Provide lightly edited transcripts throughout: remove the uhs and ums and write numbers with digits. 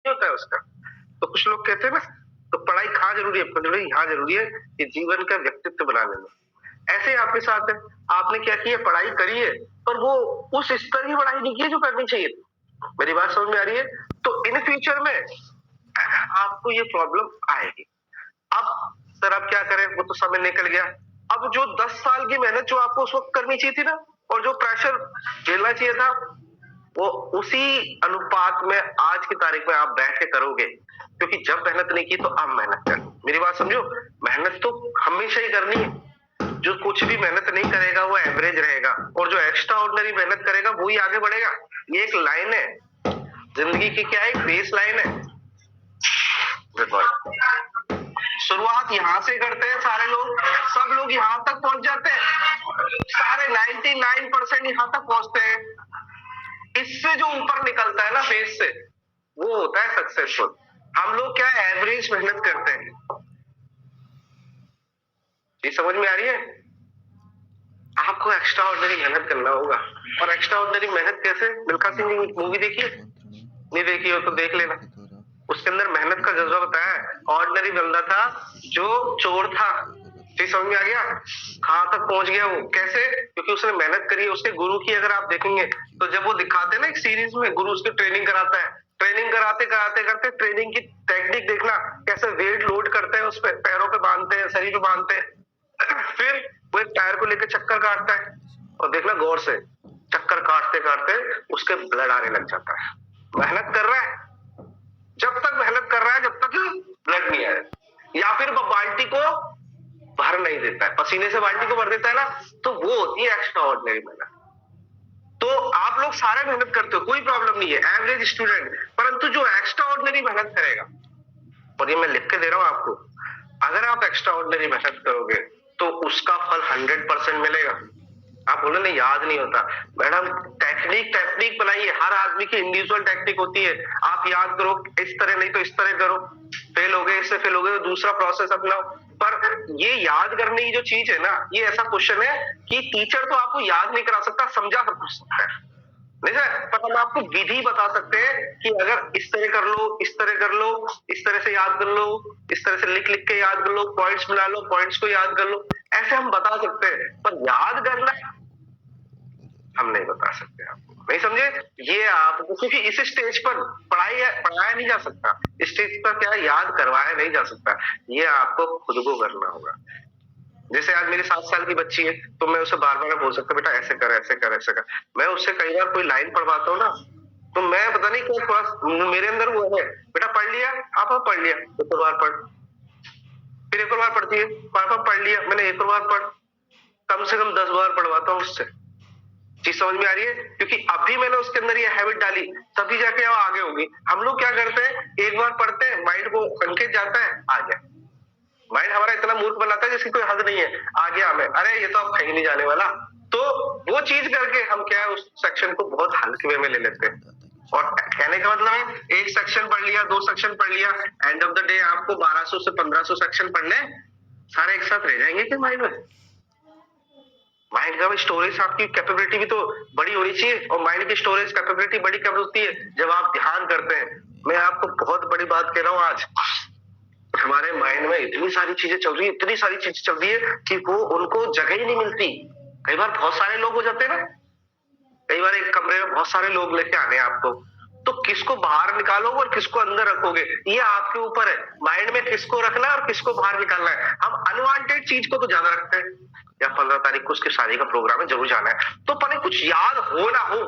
होता है उसका। तो कुछ लोग कहते हैं ना, तो पढ़ाई कहाँ जरूरी है, पढ़ाई यहाँ जरूरी है कि जीवन का व्यक्तित्व बनाने में। ऐसे ही आपके साथ है, आपने क्या किया, पढ़ाई करी है, पर वो उस स्तर की पढ़ाई नहीं की है जो करनी चाहिए थी। मेरी बात समझ में आ रही है? तो इन फ्यूचर में आपको ये प्रॉब्लम आएगी। अब सर अब क्या करें, वो तो समय निकल गया। अब जो 10 साल की मेहनत जो आपको उस वक्त करनी चाहिए थी ना, और जो प्रेशर झेलना चाहिए था, वो उसी अनुपात में आज की तारीख में आप बैठ के करोगे। क्योंकि जब मेहनत नहीं की तो अब मेहनत कर। मेरी बात समझो, मेहनत तो हमेशा ही करनी है। जो कुछ भी मेहनत नहीं करेगा वो एवरेज रहेगा, और जो एक्स्ट्रा ऑर्डिनरी मेहनत करेगा वो ही आगे बढ़ेगा। ये एक लाइन है जिंदगी की, क्या है, एक बेस लाइन है। शुरुआत यहाँ से करते हैं सारे लोग, सब लोग यहाँ तक पहुंच जाते हैं, सारे 99% यहाँ तक पहुंचते हैं। इससे जो ऊपर निकलता है ना बेस से, वो होता है सक्सेसफुल। हम लोग क्या एवरेज मेहनत करते हैं। ये समझ में आ रही है? आपको एक्स्ट्रा ऑर्डिनरी मेहनत करना होगा। और एक्स्ट्रा ऑर्डिनरी मेहनत कैसे? मिल्खा सिंह की मूवी देखिए, नहीं देखी हो तो देख लेना। उसके अंदर मेहनत का जज्बा बताया है। ऑर्डिनरी बंदा था जो चोर था, ठीक समझ में आ गया? कहां तक पहुंच गया वो, कैसे? क्योंकि उसने मेहनत करी है। उसके गुरु की अगर आप देखेंगे तो जब वो दिखाते हैं ना एक सीरीज में, गुरु उसकी ट्रेनिंग कराता है, ट्रेनिंग कराते कराते करते ट्रेनिंग की टेक्निक देखना, कैसे वेट लोड करते हैं, उस पे पैरों पे बांधते हैं, शरीर पे बांधते हैं, फिर वो एक टायर को लेकर चक्कर काटता है, और देखना गौर से, चक्कर काटते काटते उसके ब्लड आने लग जाता है। मेहनत कर रहा है, जब तक मेहनत कर रहा है जब तक ब्लड नहीं आया। या फिर वो बाल्टी को भर नहीं देता है, पसीने से बाल्टी को भर देता है ना, तो वो होती है एक्स्ट्रा ऑर्डिनरी मेहनत। तो आप लोग सारे मेहनत करते हो, कोई प्रॉब्लम नहीं है, एवरेज स्टूडेंट, परंतु जो एक्स्ट्रा ऑर्डिनरी मेहनत करेगा, और ये मैं लिख के दे रहा हूं आपको, अगर आप एक्स्ट्रा ऑर्डिनरी मेहनत करोगे तो उसका फल 100% मिलेगा। आप बोले नहीं याद नहीं होता, मैडम टेक्निक टेक्निक बनाइए, हर आदमी की इंडिविजुअल टेक्निक होती है। आप याद करो इस तरह, नहीं तो इस तरह करो, फेल हो गए, इससे फेल हो गए तो दूसरा प्रोसेस अपनाओ। पर ये याद करने की जो चीज है ना, ये ऐसा क्वेश्चन है कि टीचर तो आपको याद नहीं करा सकता, समझा सकता है नहीं सर, पर हम आपको विधि बता सकते हैं कि अगर इस तरह कर लो, इस तरह कर लो, इस तरह से याद कर लो, इस तरह से लिख लिख के याद कर लो, पॉइंट्स बना लो, पॉइंट्स को याद कर लो, ऐसे हम बता सकते हैं। पर याद करना हम नहीं बता सकते आपको, नहीं समझे? ये आपको, क्योंकि इस स्टेज पर पढ़ाया नहीं जा सकता, इस स्टेज पर क्या याद करवाया नहीं जा सकता, ये आपको खुद को करना होगा। जैसे आज मेरी 7 साल की बच्ची है, तो मैं उसे बार बार बोल सकता बेटा ऐसे कर, ऐसे कर, ऐसे कर। मैं उससे कई बार कोई लाइन पढ़वाता हूँ ना, तो मैं पता नहीं क्यों थोड़ा मेरे अंदर वो है, बेटा पढ़ लिया, आप पढ़ लिया, एक और बार पढ़, फिर एक और बार पढ़ती है, पापा पढ़ लिया, मैंने एक और बार पढ़, कम से कम 10 बार पढ़वाता हूँ उससे। चीज समझ में आ रही है? क्योंकि अभी मैंने उसके अंदर ये हैबिट डाली, तभी जाके वो आगे होगी। हम लोग क्या करते हैं, एक बार पढ़ते हैं, माइंड को संकेत जाता है, आ गया। माइंड हमारा इतना मूर्ख बनाता है जिसकी कोई हद नहीं है, आ गया हमें, अरे ये तो अब कहीं नहीं जाने वाला। तो वो चीज करके हम क्या है, उस सेक्शन को बहुत हल्के वे में ले लेते हैं। और कहने का मतलब है, एक सेक्शन पढ़ लिया, 2 सेक्शन पढ़ लिया, एंड ऑफ द डे आपको 1200 से 1500 सेक्शन पढ़ने, सारे एक साथ रह जाएंगे क्या माइंड में? माइंड का स्टोरेज, आपकी कैपेबिलिटी भी तो बड़ी होनी चाहिए, और माइंड की स्टोरेज कैपेबिलिटी बड़ी कब होती है? जब आप ध्यान करते हैं। मैं आपको बहुत बड़ी बात कह रहा हूँ आज, हमारे माइंड में इतनी सारी चीजें चल रही है, इतनी सारी चीजें चल रही है कि वो उनको जगह ही नहीं मिलती। कई बार बहुत सारे लोग हो जाते हैं ना, कई बार एक कमरे में बहुत सारे लोग लेके आने हैं आपको, तो किसको बाहर निकालोगे और किसको अंदर रखोगे, ये आपके ऊपर है। माइंड में किसको रखना है और किसको बाहर निकालना है। हम अनवांटेड चीज को तो ज्यादा रखते हैं, या 15 तारीख को उसकी शादी का प्रोग्राम है, जरूर जाना है, तो पहले कुछ याद हो ना हो,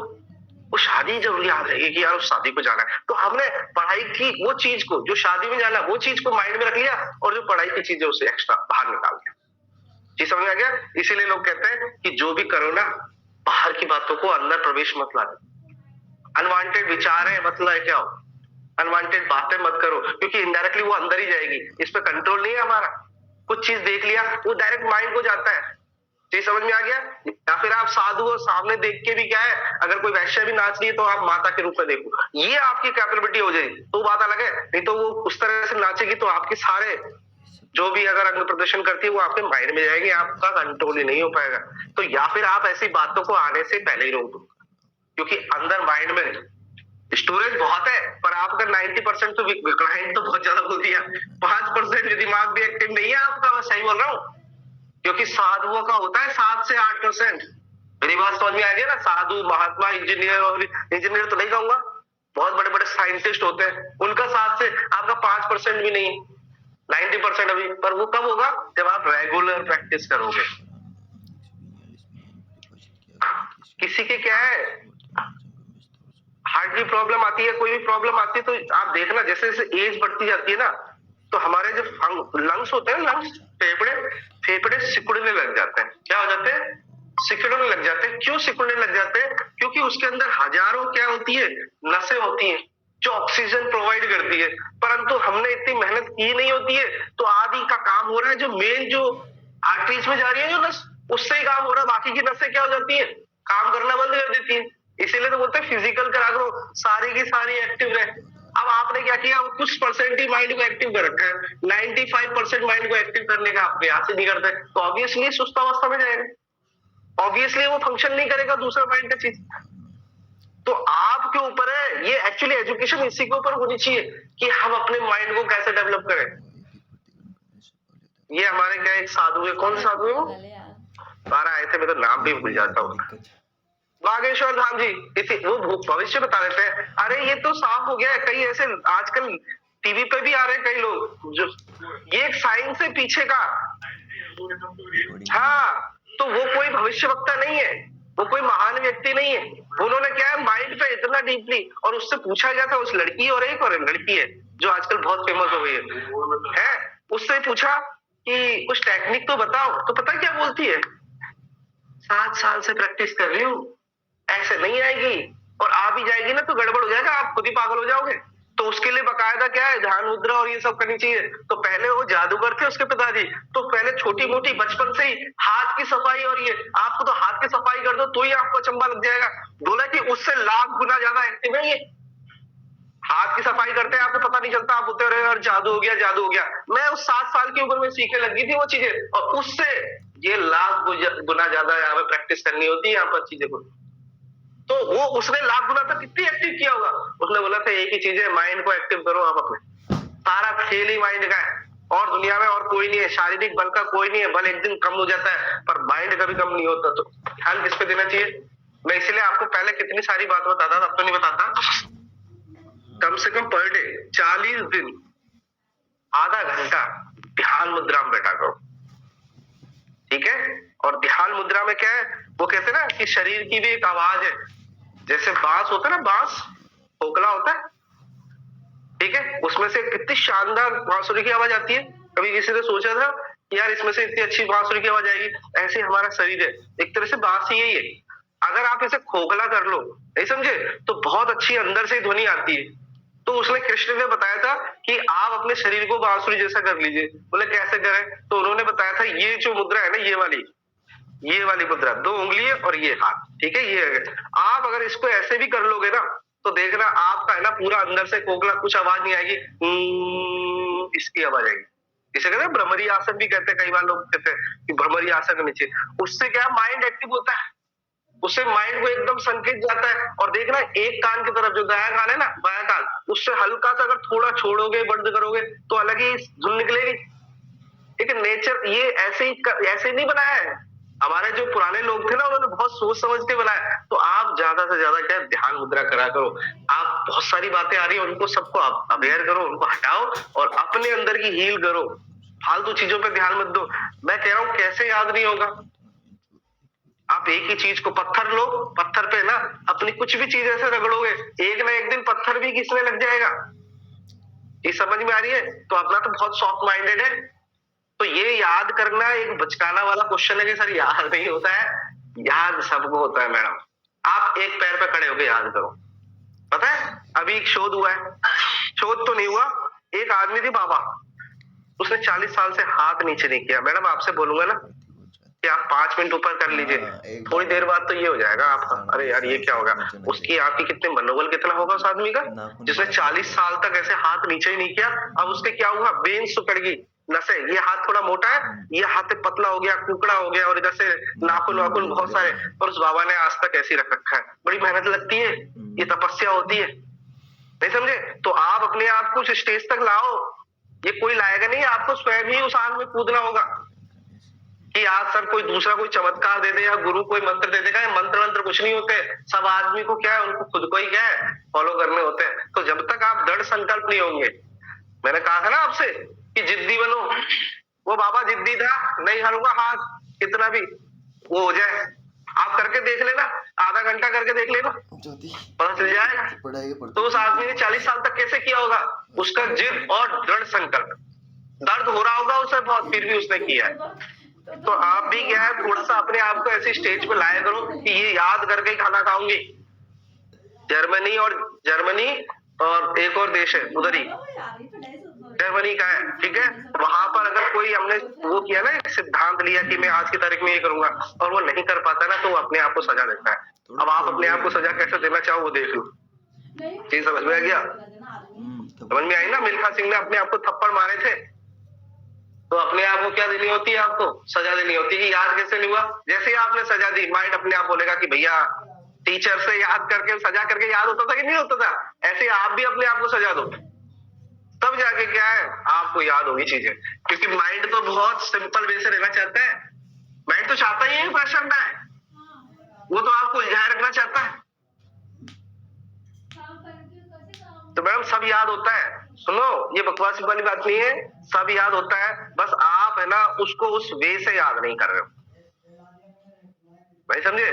वो शादी जरूर याद रहेगी कि यार उस शादी को जाना है। तो हमने पढ़ाई की वो चीज को, जो शादी में जाना है वो चीज को माइंड में रख लिया, और जो पढ़ाई की चीज है उसे एक्स्ट्रा बाहर निकाल दिया। जी समझ में आ गया? इसीलिए लोग कहते हैं कि जो भी करो ना, बाहर की बातों को अंदर प्रवेश मत लाओ। अनवांटेड विचार है मत लेके आओ, अनवांटेड बातें मत करो, क्योंकि इनडायरेक्टली वो अंदर ही जाएगी, इस पे कंट्रोल नहीं है हमारा। कुछ चीज देख लिया, वो डायरेक्ट माइंड को जाता है। जी समझ में आ गया? या फिर आप साधु हो, सामने देख के भी क्या है, अगर कोई वैश्य भी नाच रही है तो आप माता के रूप में देखो, ये आपकी कैपेबिलिटी हो जाएगी, तो बात अलग है। नहीं तो वो उस तरह से नाचेगी तो आपके सारे जो भी अगर अंग प्रदर्शन करती है वो आपके माइंड में जाएगी, आपका कंट्रोल ही नहीं हो पाएगा। तो या फिर आप ऐसी बातों को आने से पहले ही रोक दो, क्योंकि अंदर माइंड में स्टोरेज बहुत है, पर आपका 90% तो क्लाइंट तो बहुत ज्यादा बोल दिया, 5% दिमाग भी एक्टिव नहीं है आपका, मैं सही बोल रहा हूँ। क्योंकि साधुओं का होता है 7 से 8%। मेरी बात समझ में आ गई ना? साधु, महात्मा, इंजीनियर, और इंजीनियर तो नहीं कहूंगा, बहुत बड़े बड़े साइंटिस्ट होते हैं, उनका 7 से, आपका 5% भी नहीं, 90% अभी। पर वो कब होगा? जब आप रेगुलर प्रैक्टिस करोगे। किसी के क्या है, हार्ट की प्रॉब्लम आती है, कोई भी प्रॉब्लम आती है, तो आप देखना जैसे जैसे एज बढ़ती जाती है ना, तो हमारे जो लंग्स होते हैं, लंग्स, फेफड़े सिकुड़ने लग जाते हैं। क्या हो जाते हैं? सिकुड़ने लग जाते हैं। क्यों सिकुड़ने लग जाते हैं? क्योंकि उसके अंदर हजारों क्या होती है, नसें होती हैं जो ऑक्सीजन प्रोवाइड करती है, परंतु हमने इतनी मेहनत की नहीं होती है, तो आदि का काम हो रहा है जो मेन जो आर्टरीज में जा रही है जो नस, उससे ही काम हो रहा है। बाकी की नसें क्या हो जाती है, काम करना बंद कर देती है। इसीलिए तो बोलते हैं फिजिकल करा करो, सारी की सारी एक्टिव रहे। अब आपने क्या किया, कुछ परसेंट ही माइंड को एक्टिव कर रखा है, 95% माइंड को एक्टिव करने का आप प्रयास ही नहीं करते, तो ऑब्वियसली सुस्त अवस्था में जाएगा, ऑब्वियसली वो फंक्शन नहीं करेगा दूसरा माइंड का चीज। तो आपके ऊपर है ये, एक्चुअली एजुकेशन इसी के ऊपर होनी चाहिए कि हम अपने माइंड को कैसे डेवलप करें। ये हमारे क्या एक साधु है, कौन साधु है वो, बारह आए थे, मैं तो नाम भी भूल जाता हूँ, बागेश्वर धाम जी। इसी वो भविष्य बता देते हैं। अरे ये तो साफ हो गया है, कई ऐसे आजकल टीवी पे भी आ रहे हैं कई लोग जो, ये एक साइंस है पीछे का। हाँ, तो वो कोई भविष्यवक्ता नहीं है, वो कोई महान व्यक्ति नहीं है। उन्होंने क्या है, माइंड पे इतना डीपली, और उससे पूछा गया था, उस लड़की और एक और लड़की है जो आजकल बहुत फेमस हो गई है, उससे पूछा कि कुछ टेक्निक तो बताओ, तो पता क्या बोलती है, 7 साल से प्रैक्टिस कर रही हूँ, ऐसे नहीं आएगी, और आ भी जाएगी ना तो गड़बड़ हो जाएगा, आप खुद ही पागल हो जाओगे। तो उसके लिए बकायदा क्या है, ध्यान मुद्रा और ये सब करनी चाहिए। तो पहले वो जादूगर थे उसके पिताजी, तो पहले छोटी मोटी बचपन से ही हाथ की सफाई, और ये आपको तो हाथ की सफाई कर दो तो ही आपको चंबा लग जाएगा। बोला कि उससे लाख गुना ज्यादा एक्टिव है ये। हाथ की सफाई करते हैं, आपको पता नहीं चलता, आप बोलते रहे यार जादू हो गया, जादू हो गया। मैं उस 7 साल की उम्र में सीखने लगी थी वो चीजें, और उससे ये लाख गुना ज्यादा यहाँ पे प्रैक्टिस करनी होती है यहाँ पर चीजें को। तो वो उसने लाख गुना तक कितनी एक्टिव किया होगा। उसने बोला था एक ही चीज है, माइंड को एक्टिव करो आप अपने, सारा खेल ही माइंड का है, और दुनिया में और कोई नहीं है, शारीरिक बल का कोई नहीं है, बल एक दिन कम हो जाता है पर माइंड कभी कम नहीं होता। तो ध्यान किस पे देना चाहिए, मैं इसलिए आपको पहले कितनी सारी बात बताता था, अब तो नहीं बताता। कम से कम पर डे 40 दिन आधा घंटा ध्यान मुद्रा में बैठा करो, ठीक है। और ध्यान मुद्रा में क्या है, वो कहते हैं ना कि शरीर की भी एक आवाज है, जैसे बांस होता है ना, बांस खोखला होता है, ठीक है, उसमें से कितनी शानदार बांसुरी की आवाज आती है। कभी किसी ने सोचा था कि यार इसमें से इतनी अच्छी बांसुरी की आवाज आएगी? ऐसे हमारा शरीर है, एक तरह से बांस ही यही है। अगर आप इसे खोखला कर लो, नहीं समझे, तो बहुत अच्छी अंदर से ध्वनि आती है। तो उसने, कृष्ण ने बताया था कि आप अपने शरीर को बांसुरी जैसा कर लीजिए। बोले कैसे करें? तो उन्होंने बताया था ये जो मुद्रा है ना, ये वाली मुद्रा, 2 उंगली और ये हाथ, ठीक है, ये है। आप अगर इसको ऐसे भी कर लोगे ना, तो देखना आपका है ना पूरा अंदर से खोखला, कुछ आवाज नहीं आएगी, इसकी आवाज आएगी। इसे कहते हैं भ्रमरी आसन भी कहते हैं, कई बार लोग कहते हैं कि भ्रमरी आसन के नीचे। उससे क्या माइंड एक्टिव होता है, उससे माइंड को एकदम संकेत जाता है। और देखना एक कान की तरफ जो दायां कान है ना, बायां कान, उससे हल्का सा अगर थोड़ा छोड़ोगे, बंद करोगे, तो अलग ही धुन निकलेगी। एक नेचर ये ऐसे नहीं बनाया है, हमारे जो पुराने लोग थे ना, उन्होंने बहुत सोच समझ के बनाया। तो आप ज्यादा से ज्यादा क्या ध्यान मुद्रा करा करो। आप बहुत सारी बातें आ रही है, उनको सबको अवेयर करो, उनको हटाओ और अपने अंदर की हील करो। फालतू चीजों पे ध्यान मत दो। मैं कह रहा हूं कैसे याद नहीं होगा, आप एक ही चीज को, पत्थर लो, पत्थर पे ना अपनी कुछ भी चीज ऐसे रगड़ोगे, एक ना एक दिन पत्थर भी घिसने लग जाएगा। ये समझ में आ रही है? तो अपना तो बहुत सॉफ्ट माइंडेड है। तो ये याद करना एक बचकाना वाला क्वेश्चन है कि सर याद नहीं होता है, याद सबको होता है मैडम। आप एक पैर पे खड़े होकर याद करो। पता है अभी एक शोध हुआ है, शोध तो नहीं हुआ, एक आदमी थी बाबा, उसने 40 साल से हाथ नीचे नहीं किया। मैडम आपसे बोलूंगा ना कि आप 5 मिनट ऊपर कर लीजिए, थोड़ी देर बाद तो ये हो जाएगा आपका, अरे यार ये क्या होगा। उसकी आपकी कितने मनोबल कितना होगा उस आदमी का, जिसने 40 साल तक ऐसे हाथ नीचे ही नहीं किया। अब उसके क्या हुआ, वेन्स सुकड़ गई, नसें, ये हाथ थोड़ा मोटा है, ये हाथ पतला हो गया, कुकड़ा हो गया, और इधर से नाखून वाखून बहुत सारे। और उस बाबा ने आज तक ऐसी रख रखा है। बड़ी मेहनत लगती है, ये तपस्या होती है। नहीं समझे? तो आप अपने आप को उस स्टेज तक लाओ, ये कोई लाएगा नहीं, आपको स्वयं ही उस आग में कूदना होगा कि आज सर कोई दूसरा कोई चमत्कार दे दे या गुरु कोई मंत्र दे देगा। मंत्र मंत्र कुछ नहीं होते, सब आदमी को क्या है, उनको खुद को ही क्या है फॉलो करने होते हैं। तो जब तक आप दृढ़ संकल्प नहीं होंगे, मैंने कहा था ना आपसे कि जिद्दी बनो, वो बाबा जिद्दी था, नहीं हारूंगा, हाथ कितना भी वो हो जाए। आप करके देख लेना, आधा घंटा करके देख लेना, पता चल जाएगा। तो उस आदमी ने 40 साल तक कैसे किया होगा? उसका जिद और दृढ़ संकल्प। दर्द हो रहा होगा उसे बहुत, फिर भी उसने किया है। तो आप भी क्या है, थोड़ा सा अपने आप को ऐसी स्टेज पे लाया करो कि ये याद करके ही खाना खाऊंगी। जर्मनी और एक और देश है उधर ही, जर्मनी का है, ठीक है। वहां पर अगर कोई हमने वो किया ना, एक सिद्धांत लिया कि मैं आज की तारीख में ये करूंगा, और वो नहीं कर पाता ना, तो वो अपने आप को सजा देता है। अब आप अपने आप को सजा कैसे देना चाहो वो देख लो। चीज समझ में आ गया? समझ में आई ना? मिल्खा सिंह ने अपने आप को थप्पड़ मारे थे, तो अपने आप को क्या देनी होती है? आपको सजा देनी होती है कि याद कैसे नहीं हुआ। जैसे ही आपने सजा दी, माइंड अपने आप बोलेगा कि भैया टीचर से याद करके सजा करके याद होता था कि नहीं होता था, ऐसे आप भी अपने आप को सजा दो, तब जाके क्या है आपको याद होगी चीजें। क्योंकि माइंड तो बहुत सिंपल वे से रहना चाहता है, माइंड तो चाहता ही है प्रेशर में है, वो तो आपको उलझाए रखना चाहता है। तो मैडम सब याद होता है, सुनो ये बकवास वाली बात नहीं है, सब याद होता है, बस आप है ना उसको उस वे से याद नहीं कर रहे हो। भाई समझे?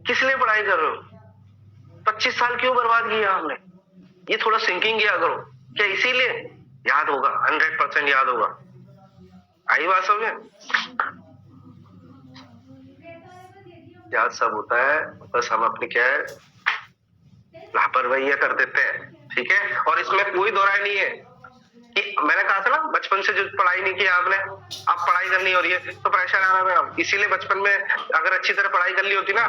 किस लिए पढ़ाई कर रहे हो? 25 साल क्यों बर्बाद किया हमने? ये थोड़ा सिंकिंग किया करो। क्या इसीलिए? याद होगा, 100% याद होगा। आई बात समझे? याद सब होता है, बस हम अपनी क्या है लापरवाही कर देते हैं, ठीक है। और इसमें कोई दो राय नहीं है कि मैंने कहा था ना बचपन से जो पढ़ाई नहीं की आपने, अब पढ़ाई करनी हो रही है तो प्रेशर आ रहा है मैडम। इसीलिए बचपन में अगर अच्छी तरह पढ़ाई कर ली होती ना,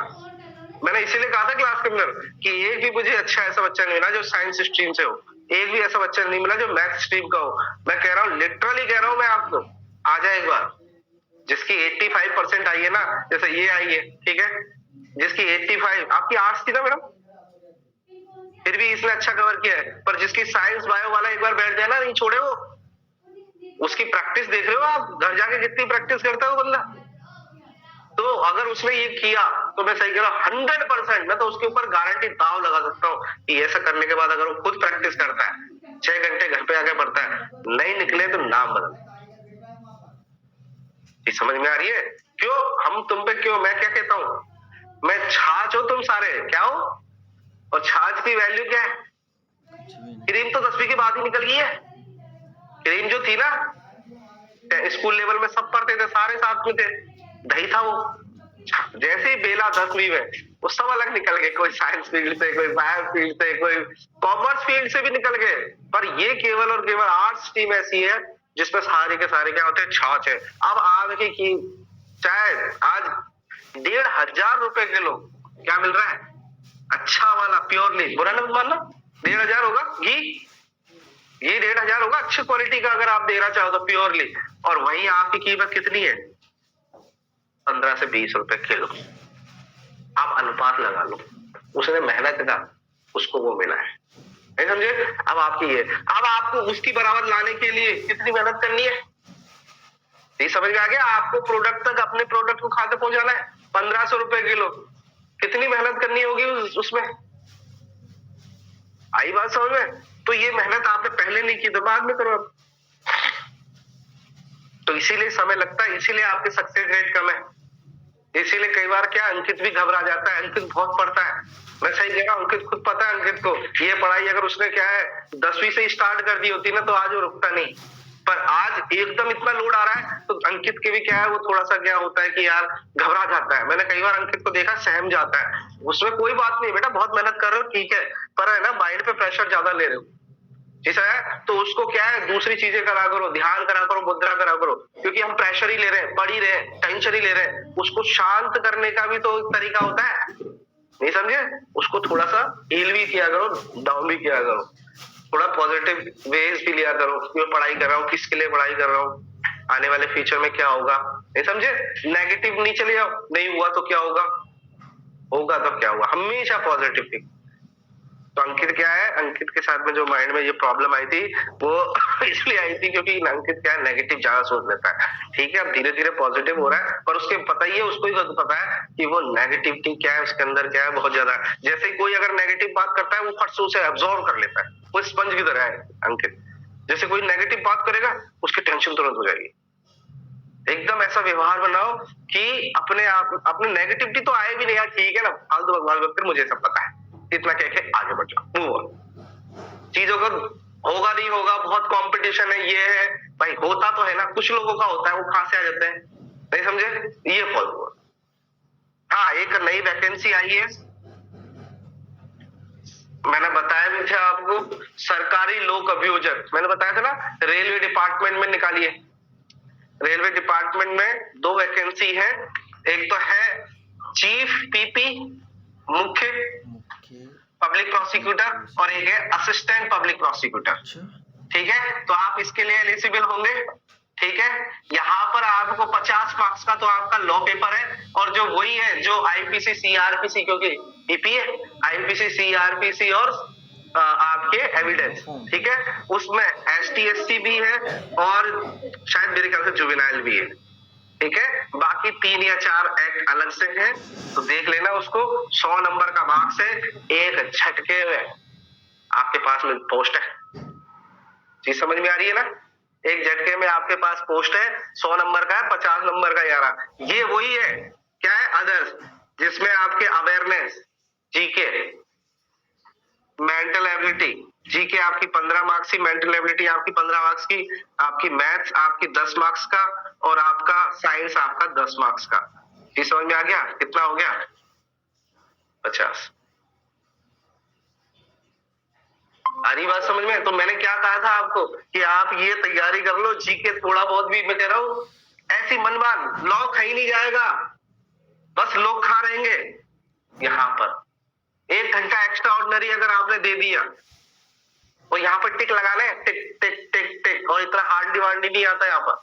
मैंने इसीलिए कहा था क्लास के अंदर कि एक भी मुझे अच्छा ऐसा बच्चा नहीं मिला जो साइंस स्ट्रीम से हो, एक भी ऐसा बच्चा नहीं मिला जो मैथ स्ट्रीम का हो। मैं कह रहा हूँ, लिटरली कह रहा हूँ मैं आपको, आ जाए एक बार जिसकी 85% आई है ना, जैसे ये आई है, ठीक है, जिसकी 85, आपकी आर्ट्स थी ना मैडम, फिर भी इसने अच्छा कवर किया है। पर जिसकी साइंस बायो वाला एक बार बैठ जाए ना, नहीं छोड़े वो, उसकी प्रैक्टिस देख रहे हो आप, घर जाके कितनी प्रैक्टिस करता है वो बंदा। तो अगर उसने ये किया तो मैं सही कह रहा हूँ 100%, मैं तो उसके ऊपर गारंटी दाव लगा सकता हूँ कि ऐसा करने के बाद अगर वो खुद प्रैक्टिस करता है, 6 घंटे घर पे आके पढ़ता है, नहीं निकले तो नाम बदल। समझ में आ रही है? क्यों हम तुम पे क्यों, मैं क्या कहता हूँ, मैं छाछ हो तुम सारे क्या हो, और छाछ की वैल्यू क्या है? क्रीम तो 10वीं के बाद ही निकल गई है। क्रीम जो थी ना स्कूल लेवल में सब पढ़ते थे, सारे साथ में थे, दही था वो। जैसे ही बेला 10वीं में, वो सब अलग निकल गए, कोई साइंस फील्ड से, कोई बायो फील्ड से, कोई कॉमर्स फील्ड से भी निकल गए। पर ये केवल और केवल आर्ट्स टीम ऐसी है जिसमें सारे के सारे क्या होते हैं, छाछ है। अब आज की चाहे आज 1,500 रुपए किलो क्या मिल रहा है, अच्छा वाला प्योरली, बुरा नहीं मानना, 1,500 होगा घी, ये 1,500 होगा अच्छी क्वालिटी का अगर आप देना चाहो तो प्योरली। और वही आपकी कीमत कितनी है? 15 से 20 रुपए किलो। आप अनुपात लगा लो, उसने मेहनत का उसको वो मिला है, नहीं समझे? अब आपकी ये, अब आपको उसकी बराबर लाने के लिए कितनी मेहनत करनी है, ये समझ में आ गया? आपको प्रोडक्ट तक, अपने प्रोडक्ट को खाते पहुंचाना है, 1500 रुपए किलो, कितनी मेहनत करनी होगी उसमें? आई बात समझ में? तो ये मेहनत आपने पहले नहीं की तो बाद में करो। तो इसीलिए समय लगता है, इसीलिए आपके सक्सेस रेट कम है। इसीलिए कई बार क्या अंकित भी घबरा जाता है, अंकित बहुत पढ़ता है, मैं सही कह रहा हूँ, अंकित खुद पता है अंकित को ये पढ़ाई अगर उसने क्या है 10वीं से स्टार्ट कर दी होती ना तो आज वो रुकता नहीं। पर आज एकदम इतना लोड आ रहा है तो अंकित के भी क्या है, वो थोड़ा सा क्या होता है कि यार घबरा जाता है। मैंने कई बार अंकित को देखा सहम जाता है, उसमें कोई बात नहीं बेटा, बहुत मेहनत कर रहे हो ठीक है, पर है ना माइंड पे प्रेशर ज्यादा ले रहे हो, ठीक है, तो उसको क्या है दूसरी चीजें करा करो, ध्यान करा करो, मुद्रा करा करो, क्योंकि हम प्रेशर ही ले रहे हैं, पढ़ ही रहे हैं, टेंशन ही ले रहे हैं। उसको शांत करने का भी तो एक तरीका होता है, नहीं समझे? उसको थोड़ा सा हील भी किया करो, डाउन भी किया करो, थोड़ा पॉजिटिव वेज भी लिया करो, मैं पढ़ाई कर रहा हूँ, किसके लिए पढ़ाई कर रहा हूँ, आने वाले फ्यूचर में क्या होगा, नहीं समझे? नेगेटिव नहीं चले जाओ, नहीं हुआ तो क्या होगा, होगा तो क्या हुआ, हमेशा पॉजिटिव थिंक। तो अंकित क्या है, अंकित के साथ में जो माइंड में ये प्रॉब्लम आई थी वो इसलिए आई थी क्योंकि अंकित क्या है, नेगेटिव ज्यादा सोच लेता है। ठीक है, अब धीरे धीरे पॉजिटिव हो रहा है, पर उसके पता ही है, उसको ही पता है कि वो नेगेटिविटी क्या है, उसके अंदर क्या है, बहुत ज्यादा। जैसे ही कोई अगर नेगेटिव बात करता है वो फट से उसे एब्जॉर्व कर लेता है, वो स्पंज की तरह है अंकित। जैसे कोई नेगेटिव बात करेगा उसकी टेंशन तुरंत हो जाएगी। एकदम ऐसा व्यवहार बनाओ कि अपने आप, अपनी नेगेटिविटी तो आए भी नहीं यार, ठीक है ना, फालतू बकवास मत कर, मुझे सब पता है, इतना कह के आगे बढ़ जाओ, मूव ऑन। चीजों का होगा नहीं होगा, बहुत कंपटीशन है, ये है भाई, होता तो है ना, कुछ लोगों का होता है, वो कहां से आ जाते हैं, नहीं समझे, ये फॉलो। हाँ, एक नई वैकेंसी आई है, मैंने बताया भी था आपको, सरकारी लोक अभियोजक, मैंने बताया था ना, रेलवे डिपार्टमेंट में निकाली है। रेलवे डिपार्टमेंट में 2 वैकेंसी है, एक तो है चीफ पीपी, मुख्य पब्लिक प्रोसिक्यूटर, और एक है असिस्टेंट पब्लिक प्रोसिक्यूटर। ठीक है, तो आप इसके लिए एलिजिबल होंगे। ठीक है, यहाँ पर आपको 50 मार्क्स का तो आपका लॉ पेपर है, और जो वही है जो आईपीसी सीआरपीसी, क्योंकि ईपी है, आईपीसी सीआरपीसी और आपके एविडेंस। ठीक है, उसमें एसटी भी है और शायद मेरे ख्याल से जुवेनाइल भी है। ठीक है, बाकी 3 या 4 एक्ट अलग से हैं, तो देख लेना उसको। 100 नंबर का मार्क्स है, एक झटके में आपके पास में पोस्ट है। चीज समझ में आ रही है ना, एक झटके में आपके पास पोस्ट है, 100 नंबर का है, 50 नंबर का 11। ये वही है, क्या है, अदर्स, जिसमें आपके awareness, GK, mental ability, GK आपकी 15 मार्क्स की, मेंटल एबिलिटी आपकी 15 मार्क्स की, आपकी मैथ्स आपकी 10 मार्क्स का, और आपका साइंस आपका 10 मार्क्स का। ये समझ में आ गया, कितना हो गया, 50। आ रही बात समझ में? तो मैंने क्या कहा था आपको कि आप ये तैयारी कर लो, जीके थोड़ा बहुत भी, मैं कह रहा हूं ऐसी मनमान लॉ खा ही नहीं जाएगा, बस लोग खा रहेंगे। यहाँ पर 1 घंटा एक्स्ट्रा ऑर्डिनरी अगर आपने दे दिया, और यहाँ पर टिक लगा ले, टिक टिक टिक टिक, और इतना हार्डली वार्डली नहीं आता यहाँ पर,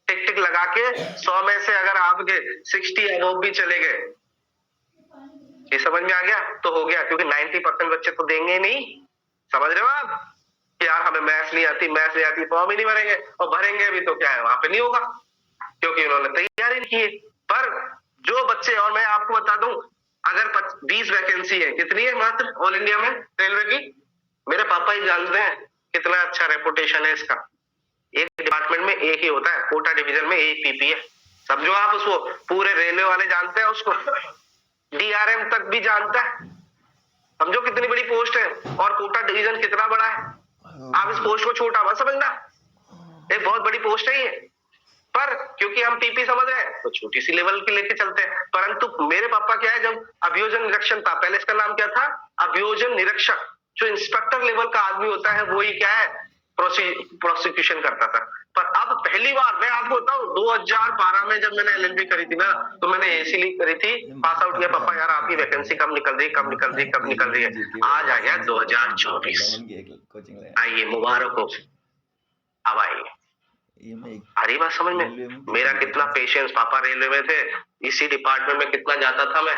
टिक टिक लगा के 100 में से अगर आपके 60 अबोव भी चले गए, ये समझ में आ गया, तो हो गया। क्योंकि 90% बच्चे तो देंगे नहीं, समझ रहे हो आप, कि यार हमें मैथ्स नहीं आती, मैथ्स नहीं आती, फॉर्म ही नहीं भरेंगे, और भरेंगे भी तो क्या है, वहां पे नहीं होगा, क्योंकि उन्होंने तैयारी नहीं की। पर जो बच्चे, और मैं आपको बता दूं, अगर 20 वैकेंसी है, कितनी है मात्र ऑल इंडिया में रेलवे की, मेरे पापा ही जानते हैं कितना अच्छा रेपुटेशन है इसका। एक डिपार्टमेंट में एक ही होता है, कोटा डिवीजन में एक पीपी है, समझो आप उसको, पूरे रेलवे वाले जानते हैं उसको, डीआरएम तक भी जानता है, समझो कितनी बड़ी पोस्ट है, और कोटा डिवीजन कितना बड़ा है। आप इस पोस्ट को छोटा मत समझना, एक बहुत बड़ी पोस्ट है ये, पर क्योंकि हम पीपी समझ रहे हैं तो छोटी सी लेवल की लेके चलते हैं। परंतु मेरे पापा क्या है, जब अभियोजन निरीक्षण था, पहले इसका नाम क्या था, अभियोजन निरीक्षक, जो इंस्पेक्टर लेवल का आदमी होता है वो ही क्या है, प्रोसिक्यूशन करता था। पर अब पहली बार मैं आपको बताऊं, 2012 में जब मैंने एलएलबी करी थी ना, तो मैंने इसीलिए करी थी, पास आउट किया, पापा यार आपकी वैकेंसी कब निकल रही, कब निकल रही, कब निकल रही है, आज आ गया 2024, आइए मुबारक हो, अब आइए। अरे बात समझ में, मेरा कितना पेशेंस, पापा रेलवे में थे, इसी डिपार्टमेंट में कितना जाता था मैं,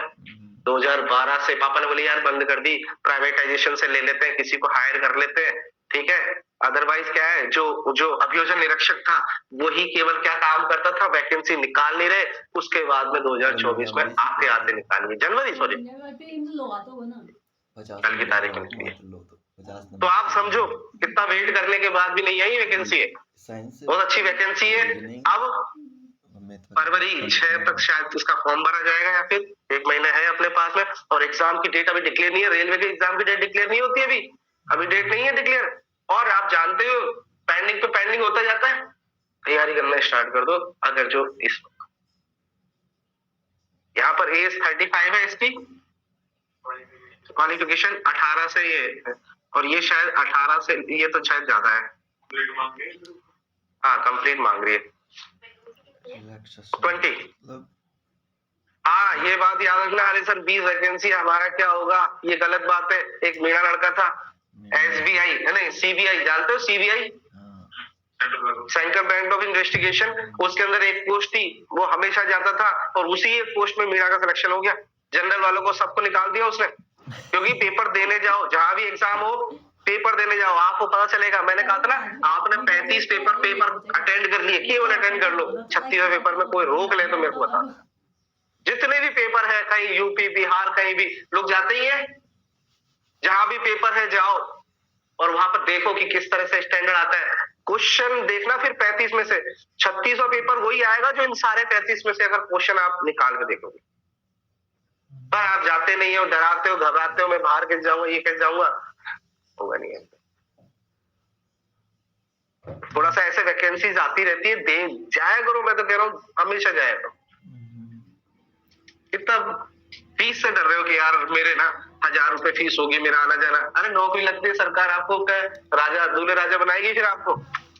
2012 से पापा ने बोले यार बंद कर दी, प्राइवेटाइजेशन से ले लेते हैं, किसी को हायर कर लेते हैं, ठीक है। अदरवाइज क्या है, जो अभियोजन निरीक्षक था वही केवल क्या काम करता था, वैकेंसी निकाल नहीं रहे, उसके बाद में 2024 में आते आते निकालिए, जनवरी सॉरी कल की तारीख में निकली है। तो आप समझो कितना वेट करने के बाद भी नहीं आई वैकेंसी है, बहुत अच्छी वैकेंसी है। अब फरवरी 6 तक शायद उसका फॉर्म भरा जाएगा, या फिर 1 महीना है अपने पास में, और एग्जाम की डेट अभी डिक्लेयर नहीं है, रेलवे के एग्जाम की डेट डिक्लेयर नहीं होती अभी डेट नहीं है डिक्लेयर। और आप जानते हो पेंडिंग पे पेंडिंग होता जाता है, तैयारी करना स्टार्ट कर दो। अगर जो इस यहाँ पर एज 35 है, इसकी क्वालिफिकेशन 18 से ये, और ये शायद 18 से, ये तो शायद ज्यादा है, हाँ कंप्लीट मांग रही है 20। हाँ ये बात याद रखना, अरे सर 20 वैकेंसी हमारा क्या होगा, ये गलत बात है। एक मेरा लड़का था एसबीआई, नहीं सीबीआई, जानते हो CBI, central bank of investigation, उसके अंदर एक पोस्ट थी, वो हमेशा जाता था, और उसी एक पोस्ट में मीरा का सिलेक्शन हो गया। जनरल वालों को सबको निकाल दिया उसने, क्योंकि पेपर देने जाओ, जहां भी एग्जाम हो पेपर देने जाओ, आपको पता चलेगा। मैंने कहा था ना, आपने 35 पेपर अटेंड कर लिए, केवल अटेंड कर लो, 36वें पेपर में कोई रोक ले तो मेरे को बता। जितने भी पेपर है, कहीं यूपी बिहार कहीं भी लोग जाते ही है, जहां भी पेपर है जाओ और वहां पर देखो कि किस तरह से स्टैंडर्ड आता है। क्वेश्चन देखना, फिर 35 में से 36वां पेपर वही आएगा जो इन सारे 35 में से अगर क्वेश्चन आप निकाल के देखोगे। पर आप जाते नहीं हो, डराते हो, घबराते हो, मैं बाहर कैसे जाऊंगा, ये कैसे जाऊंगा, होगा नहीं है। थोड़ा सा ऐसे वैकेंसीज आती रहती है, दे जाया करो, मैं तो कह रहा हूँ हमेशा जाया करो। कितना फीस से डर रहे हो कि यार मेरे ना 1000 रुपए फीस होगी, मेरा आना जाना। अरे नौकरी लगती है, सरकार आपको राजा दूल्हे राजा बनाएगी, फिर आपको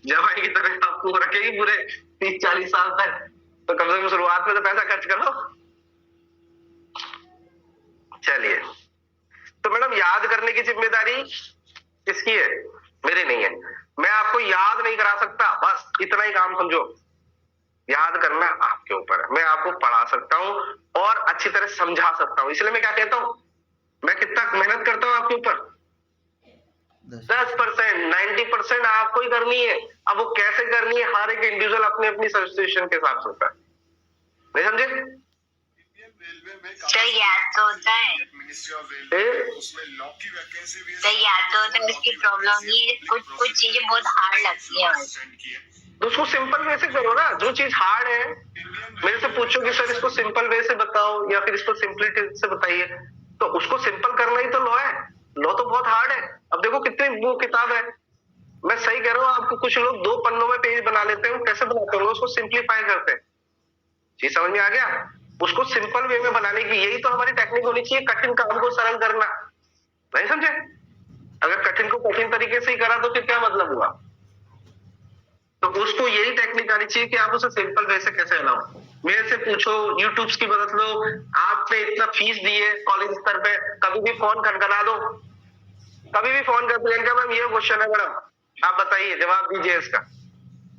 जवाई की तरह आपको रखेगी पूरे 30-40 साल तक। तो कम से कम शुरुआत में तो पैसा खर्च करो। चलिए, तो मैडम याद करने की जिम्मेदारी किसकी है? मेरी नहीं है। मैं आपको याद नहीं करा सकता, बस इतना ही काम समझो। याद करना आपके ऊपर है। मैं आपको पढ़ा सकता हूँ और अच्छी तरह समझा सकता हूँ। इसलिए मैं क्या कहता हूँ, मैं कितना मेहनत करता हूँ आपके ऊपर, 10%, 90% आपको ही करनी है। अब वो कैसे करनी है, हर एक इंडिविजुअल अपनी अपनी सिचुएशन के हिसाब से होता है। नहीं समझे? सर याद तो होता है, उसमें लॉ की वैकेंसी भी है। सर याद तो होता है, उसकी प्रॉब्लम ये कुछ चीजें बहुत हार्ड लगती है। तो उसको सिंपल वे से करो ना। जो चीज हार्ड है मेरे से पूछो कि सर इसको सिंपल वे से बताओ या फिर इसको सिंपलिटी से बताइए, तो उसको सिंपल करना ही तो लॉ है। लॉ तो बहुत हार्ड है। अब देखो कितनी वो किताब है, मैं सही कह रहा हूँ आपको। कुछ लोग 2 पन्नों में पेज बना लेते हैं, कैसे बनाते होंगे, उसको सिंप्लीफाई करते हैं। चीज समझ में आ गया? उसको सिंपल वे में बनाने की यही तो हमारी टेक्निक होनी चाहिए, कठिन काम को सरल करना। नहीं समझे? अगर कठिन को कठिन तरीके से ही करा तो फिर क्या मतलब हुआ? तो उसको यही टेक्निक आनी चाहिए कि आप उसे सिंपल वे से कैसे लाओ। मेरे से पूछो, यूट्यूब की मदद लो, आपने इतना फीस दी है कॉलेज स्तर पे, कभी भी फोन खनखना दो, कभी भी फोन कर, प्रियंका मैम ये क्वेश्चन है मैडम, आप बताइए, जवाब दीजिए इसका।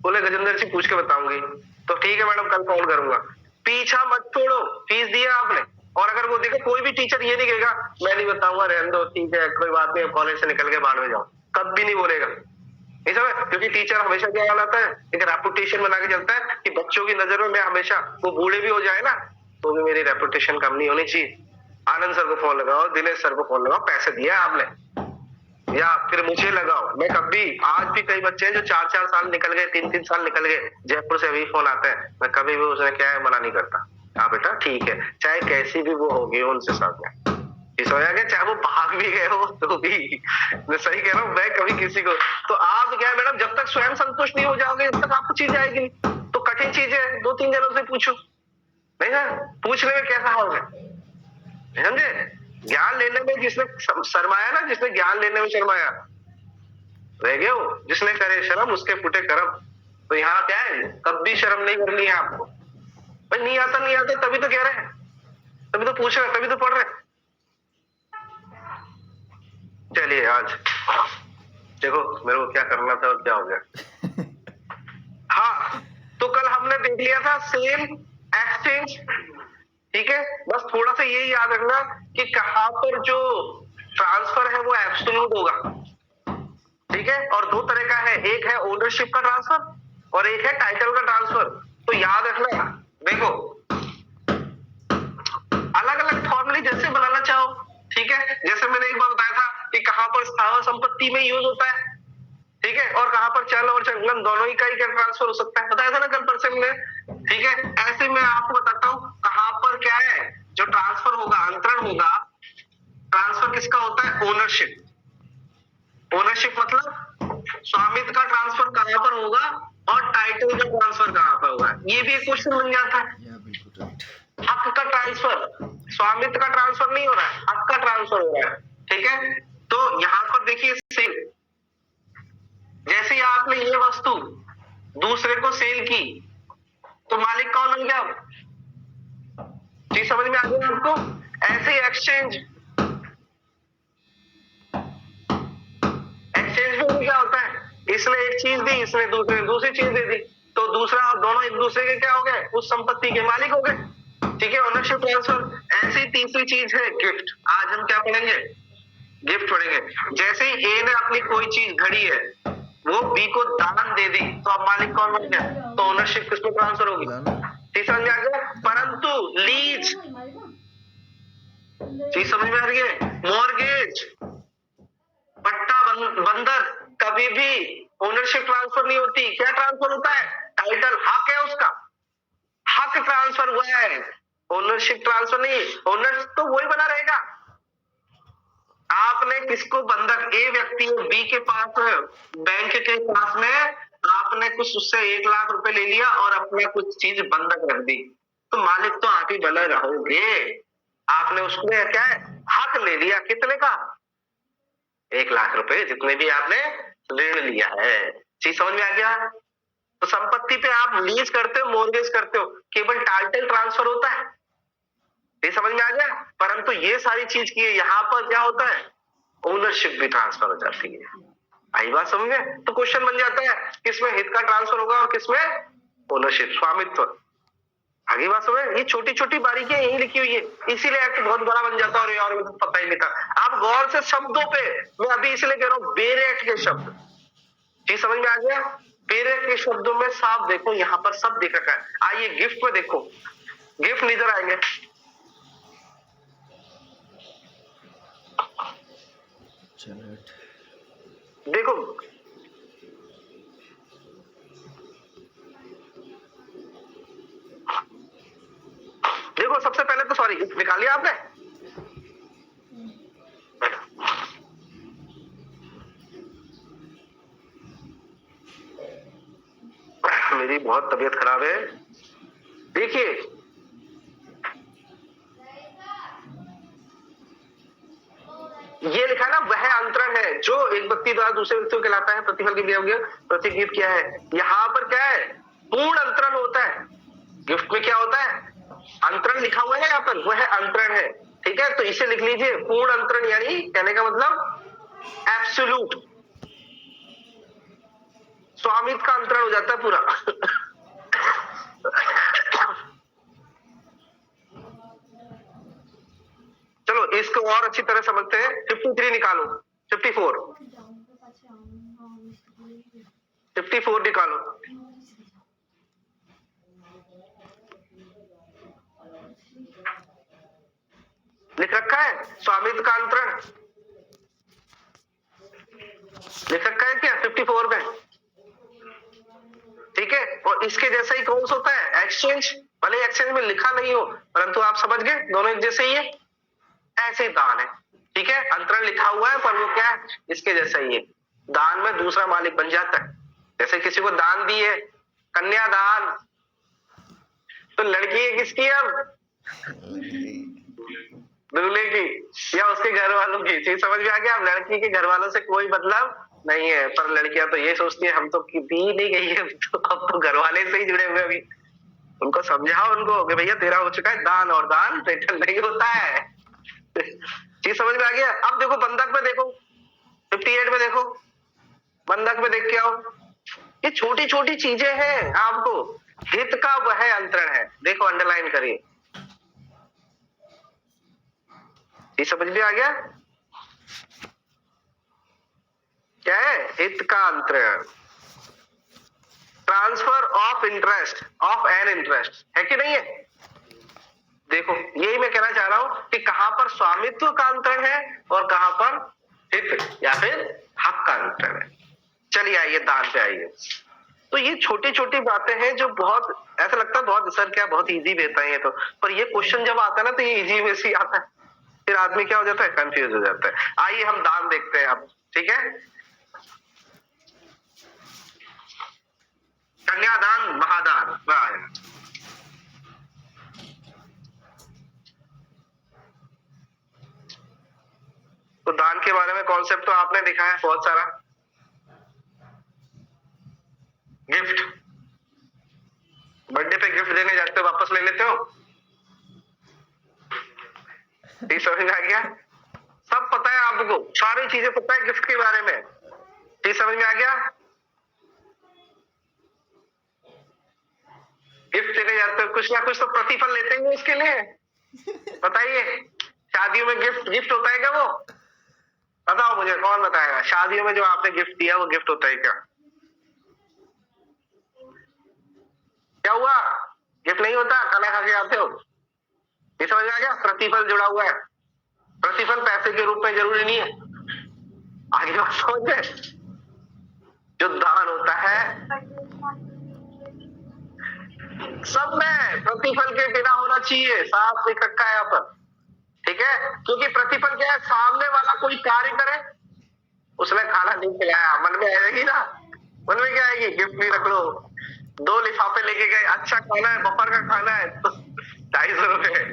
बोले गजेंद्र जी पूछ के बताऊंगी, तो ठीक है मैडम कल फोन करूंगा। पीछा मत छोड़ो, फीस दिया आपने, और अगर वो देखो कोई भी टीचर ये नहीं कहेगा मैं नहीं बताऊंगा, रहने दो, ठीक है कोई बात नहीं, कॉलेज से निकल के बाद में जाओ, कभी नहीं बोलेगा। नहीं समझ? क्योंकि टीचर हमेशा क्या बनाता है, एक रेपुटेशन बना के चलता है कि बच्चों की नजर में मैं हमेशा, वो बूढ़े भी हो जाए ना तो भी मेरी रेपुटेशन कम नहीं होनी चाहिए। आनंद सर को फोन लगाओ, दिनेश सर को फोन लगाओ, पैसे दिया आपने, या फिर मुझे लगाओ। मैं कभी, आज भी कई बच्चे हैं जो 4-4 साल निकल गए, 3-3 साल निकल गए, जयपुर से अभी फोन आता है, मैं कभी भी उसने क्या है मना नहीं करता। हाँ बेटा ठीक है, चाहे कैसी भी वो होगी उनसे साथ में इस हो जाएगा, चाहे वो भाग भी गए हो तो भी। मैं सही कह रहा हूँ, मैं कभी किसी को, तो आप क्या है मैडम, जब तक स्वयं संतुष्ट नहीं हो जाओगे तब तक आपको चीज आएगी। तो कठिन चीज है, 2-3 जनों से पूछो, नहीं ना, पूछने में कैसा हाल है, समझे? ज्ञान लेने में जिसने शर्माया ना, जिसने ज्ञान लेने में शर्माया रह गए हो, जिसने करे शर्म उसके फूटे कर्म। तो यहाँ क्या है, कभी शर्म नहीं करनी है आपको। भाई नहीं आता तभी तो कह रहे हैं, तभी तो पूछ रहे हैं, तभी तो पढ़ रहे हैं। चलिए आज देखो मेरे को क्या करना था और क्या हो गया। हाँ, तो कल हमने देख लिया था सेल एक्सचेंज, ठीक है। बस थोड़ा सा यही याद रखना कि कहां पर जो ट्रांसफर है वो एब्सोल्यूट होगा, ठीक है। और 2 तरह का है, एक है ओनरशिप का ट्रांसफर और एक है टाइटल का ट्रांसफर। तो याद रखना, देखो अलग अलग फॉर्मूले जैसे बनाना चाहो, ठीक है। जैसे मैंने एक बार बताया था कि कहां पर स्थावर संपत्ति में यूज होता है, ठीक है, और कहां पर चल और चंगलम दोनों ही का ही ट्रांसफर हो सकता है, बताया था ना कल परसों में, ठीक है। ऐसे मैं आपको बताता हूँ कहां पर क्या है जो ट्रांसफर होगा, अंतरण होगा। ट्रांसफर किसका होता है? ओनरशिप। ओनरशिप मतलब स्वामित्व का ट्रांसफर कहां पर होगा और टाइटल का ट्रांसफर कहां पर होगा, ये भी एक क्वेश्चन बन जाता है। हक का ट्रांसफर, स्वामित्व का ट्रांसफर नहीं हो रहा है, हक का ट्रांसफर हो रहा है, ठीक है। तो यहाँ पर देखिए सेल, जैसे ही आपने ये वस्तु दूसरे को सेल की तो मालिक कौन बन गया? चीज समझ में आ गई आपको? ऐसे ही एक्सचेंज में क्या होता है, इसने एक चीज दी, इसने दूसरी चीज दे दी, तो दूसरा और दोनों एक दूसरे के क्या हो गए, उस संपत्ति के मालिक हो गए, ठीक है। ओनरशिप ट्रांसफर ऐसी तीसरी चीज है गिफ्ट। आज हम क्या पढ़ेंगे? गिफ्ट पढ़ेंगे। जैसे ही ए ने अपनी कोई चीज घड़ी है, वो बी को दान दे दी, तो अब मालिक कौन बन गया? तो ओनरशिप किसमें ट्रांसफर होगी? चीज समझ में आ गया? परंतु लीज, चीज समझ में आ रही है? मॉर्गेज, पट्टा बंधक, कभी भी ओनरशिप ट्रांसफर नहीं होती। क्या ट्रांसफर होता है? टाइटल, हक है उसका, हक ट्रांसफर हुआ है, ओनरशिप ट्रांसफर नहीं। ओनर तो वही बना रहेगा। आपने किसको बंधक, ए व्यक्ति बी के पास, बैंक के पास में आपने कुछ उससे 1 लाख रुपए ले लिया और अपने कुछ चीज बंधक रख दी, तो मालिक तो आप ही बने रहोगे। आपने उसमें क्या है? हक ले लिया। कितने का? 1 लाख रुपए, जितने भी आपने ऋण लिया है। चीज समझ में आ गया? तो संपत्ति पे आप लीज करते हो, मॉर्गेज करते हो, केवल टाइटल ट्रांसफर होता है। ये समझ में आ गया? परंतु ये सारी चीज की यहाँ पर क्या होता है? ओनरशिप भी ट्रांसफर हो जाती है। आई बात समझ में? तो क्वेश्चन बन जाता है किसमें हित का ट्रांसफर होगा और किसमें ओनरशिप, स्वामित्व। आगे बात समझ? ये छोटी छोटी बारीकियां यही लिखी हुई है, इसीलिए एक्ट बहुत बड़ा बन जाता है। और मुझे पता ही नहीं था। आप गौर से शब्दों पे, मैं अभी इसलिए कह रहा हूँ बेरे एक्ट के शब्द, जी समझ में आ गया? बेरे के शब्दों में साफ देखो, यहाँ पर सब दिख रखा है। आइए गिफ्ट में देखो, गिफ्ट नजर आएंगे। देखो देखो, सबसे पहले तो सॉरी गिफ्ट निकाल लिया आपने? मेरी बहुत तबीयत खराब है। देखिए ये लिखा ना, वह अंतरण है जो एक व्यक्ति द्वारा दूसरे व्यक्ति को कहलाता है। प्रतिफल की प्रतीक गिफ्ट क्या है? यहाँ पर क्या है? पूर्ण अंतरण होता है। गिफ्ट में क्या होता है? अंतरण लिखा हुआ है यहाँ पर, वह अंतरण है। ठीक है, तो इसे लिख लीजिए पूर्ण अंतरण, यानी कहने का मतलब एब्सोल्यूट, स्वामित्व का अंतरण हो जाता है पूरा। चलो इसको और अच्छी तरह समझते हैं। 53 निकालो, 54 निकालो। लिख रखा है स्वामित्व का अंतरण, लिख रखा है क्या 54 में? ठीक है, और इसके जैसा ही कौन सा होता है? एक्सचेंज। भले एक्सचेंज में लिखा नहीं हो, परंतु आप समझ गए, दोनों एक जैसे ही है। ऐसे ही दान है। ठीक है, अंतरण लिखा हुआ है पर वो क्या है? इसके जैसा ही है। दान में दूसरा मालिक बन जाता है। जैसे किसी को दान दी है, कन्यादान, तो लड़की है किसकी? अब दूल्हे की या उसके घर वालों की। चीज समझ में आ गया? अब लड़की के घर वालों से कोई मतलब नहीं है, पर लड़कियां तो ये सोचती है हम तो दी नहीं गई है, तो अब तो घर वाले से ही जुड़े हुए। अभी उनको समझाओ उनको कि भैया तेरा हो चुका है दान, और दान रिटर्न नहीं होता है। चीज समझ में आ गया? अब देखो बंधक में देखो, 58 में देखो, बंधक में देख के आओ। ये छोटी छोटी चीजें हैं, आपको हित का वह अंतरण है। देखो अंडरलाइन करिए, ये समझ में आ गया? क्या है? हित का अंतरण, transfer of interest, of an interest, है कि नहीं है? देखो यही मैं कहना चाह रहा हूं कि कहां पर स्वामित्व का अंतरण है और कहां पर हित या फिर हक का अंतरण है। चलिए आइए दान पे आइए। तो ये छोटी छोटी बातें हैं जो बहुत ऐसा लगता है बहुत सर क्या बहुत इजी रहता है ये तो, पर ये क्वेश्चन जब आता है ना तो ये इजी में से आता है, फिर आदमी क्या हो जाता है? कंफ्यूज हो जाता है। आइए हम दान देखते हैं अब। ठीक है, कन्यादान, महादान। तो दान के बारे में कॉन्सेप्ट तो आपने देखा है बहुत सारा। गिफ्ट, बर्थडे पे गिफ्ट देने जाते हो, वापस ले लेते हो। ठीक समझ में आ गया? सब पता है आपको, सारी चीजें पता है गिफ्ट के बारे में। ठीक समझ में आ गया? गिफ्ट देने जाते हो, कुछ ना कुछ तो प्रतिफल लेते हैं उसके लिए। बताइए, शादियों में गिफ्ट होता है क्या? वो बताओ मुझे, कौन बताएगा? शादियों में जो आपने गिफ्ट दिया वो गिफ्ट होता है क्या? क्या हुआ? गिफ्ट नहीं होता, खाना खा के आते हो। ये समझ में आ गया? प्रतिफल जुड़ा हुआ है। प्रतिफल पैसे के रूप में जरूरी नहीं है। आगे बात समझ गए? जो दान होता है सब में प्रतिफल के बिना होना चाहिए, साफ लिख रखा है यहाँ पर, ठीक है? क्योंकि प्रतिफल क्या है? सामने वाला कोई कार्य करे, उसने खाना नहीं खिलाया, मन में आएगी ना? मन में क्या आएगी? गिफ्ट भी रख लो, 2 लिफाफे लेके गए, अच्छा खाना है, दोपहर का खाना है तो 250 रुपए,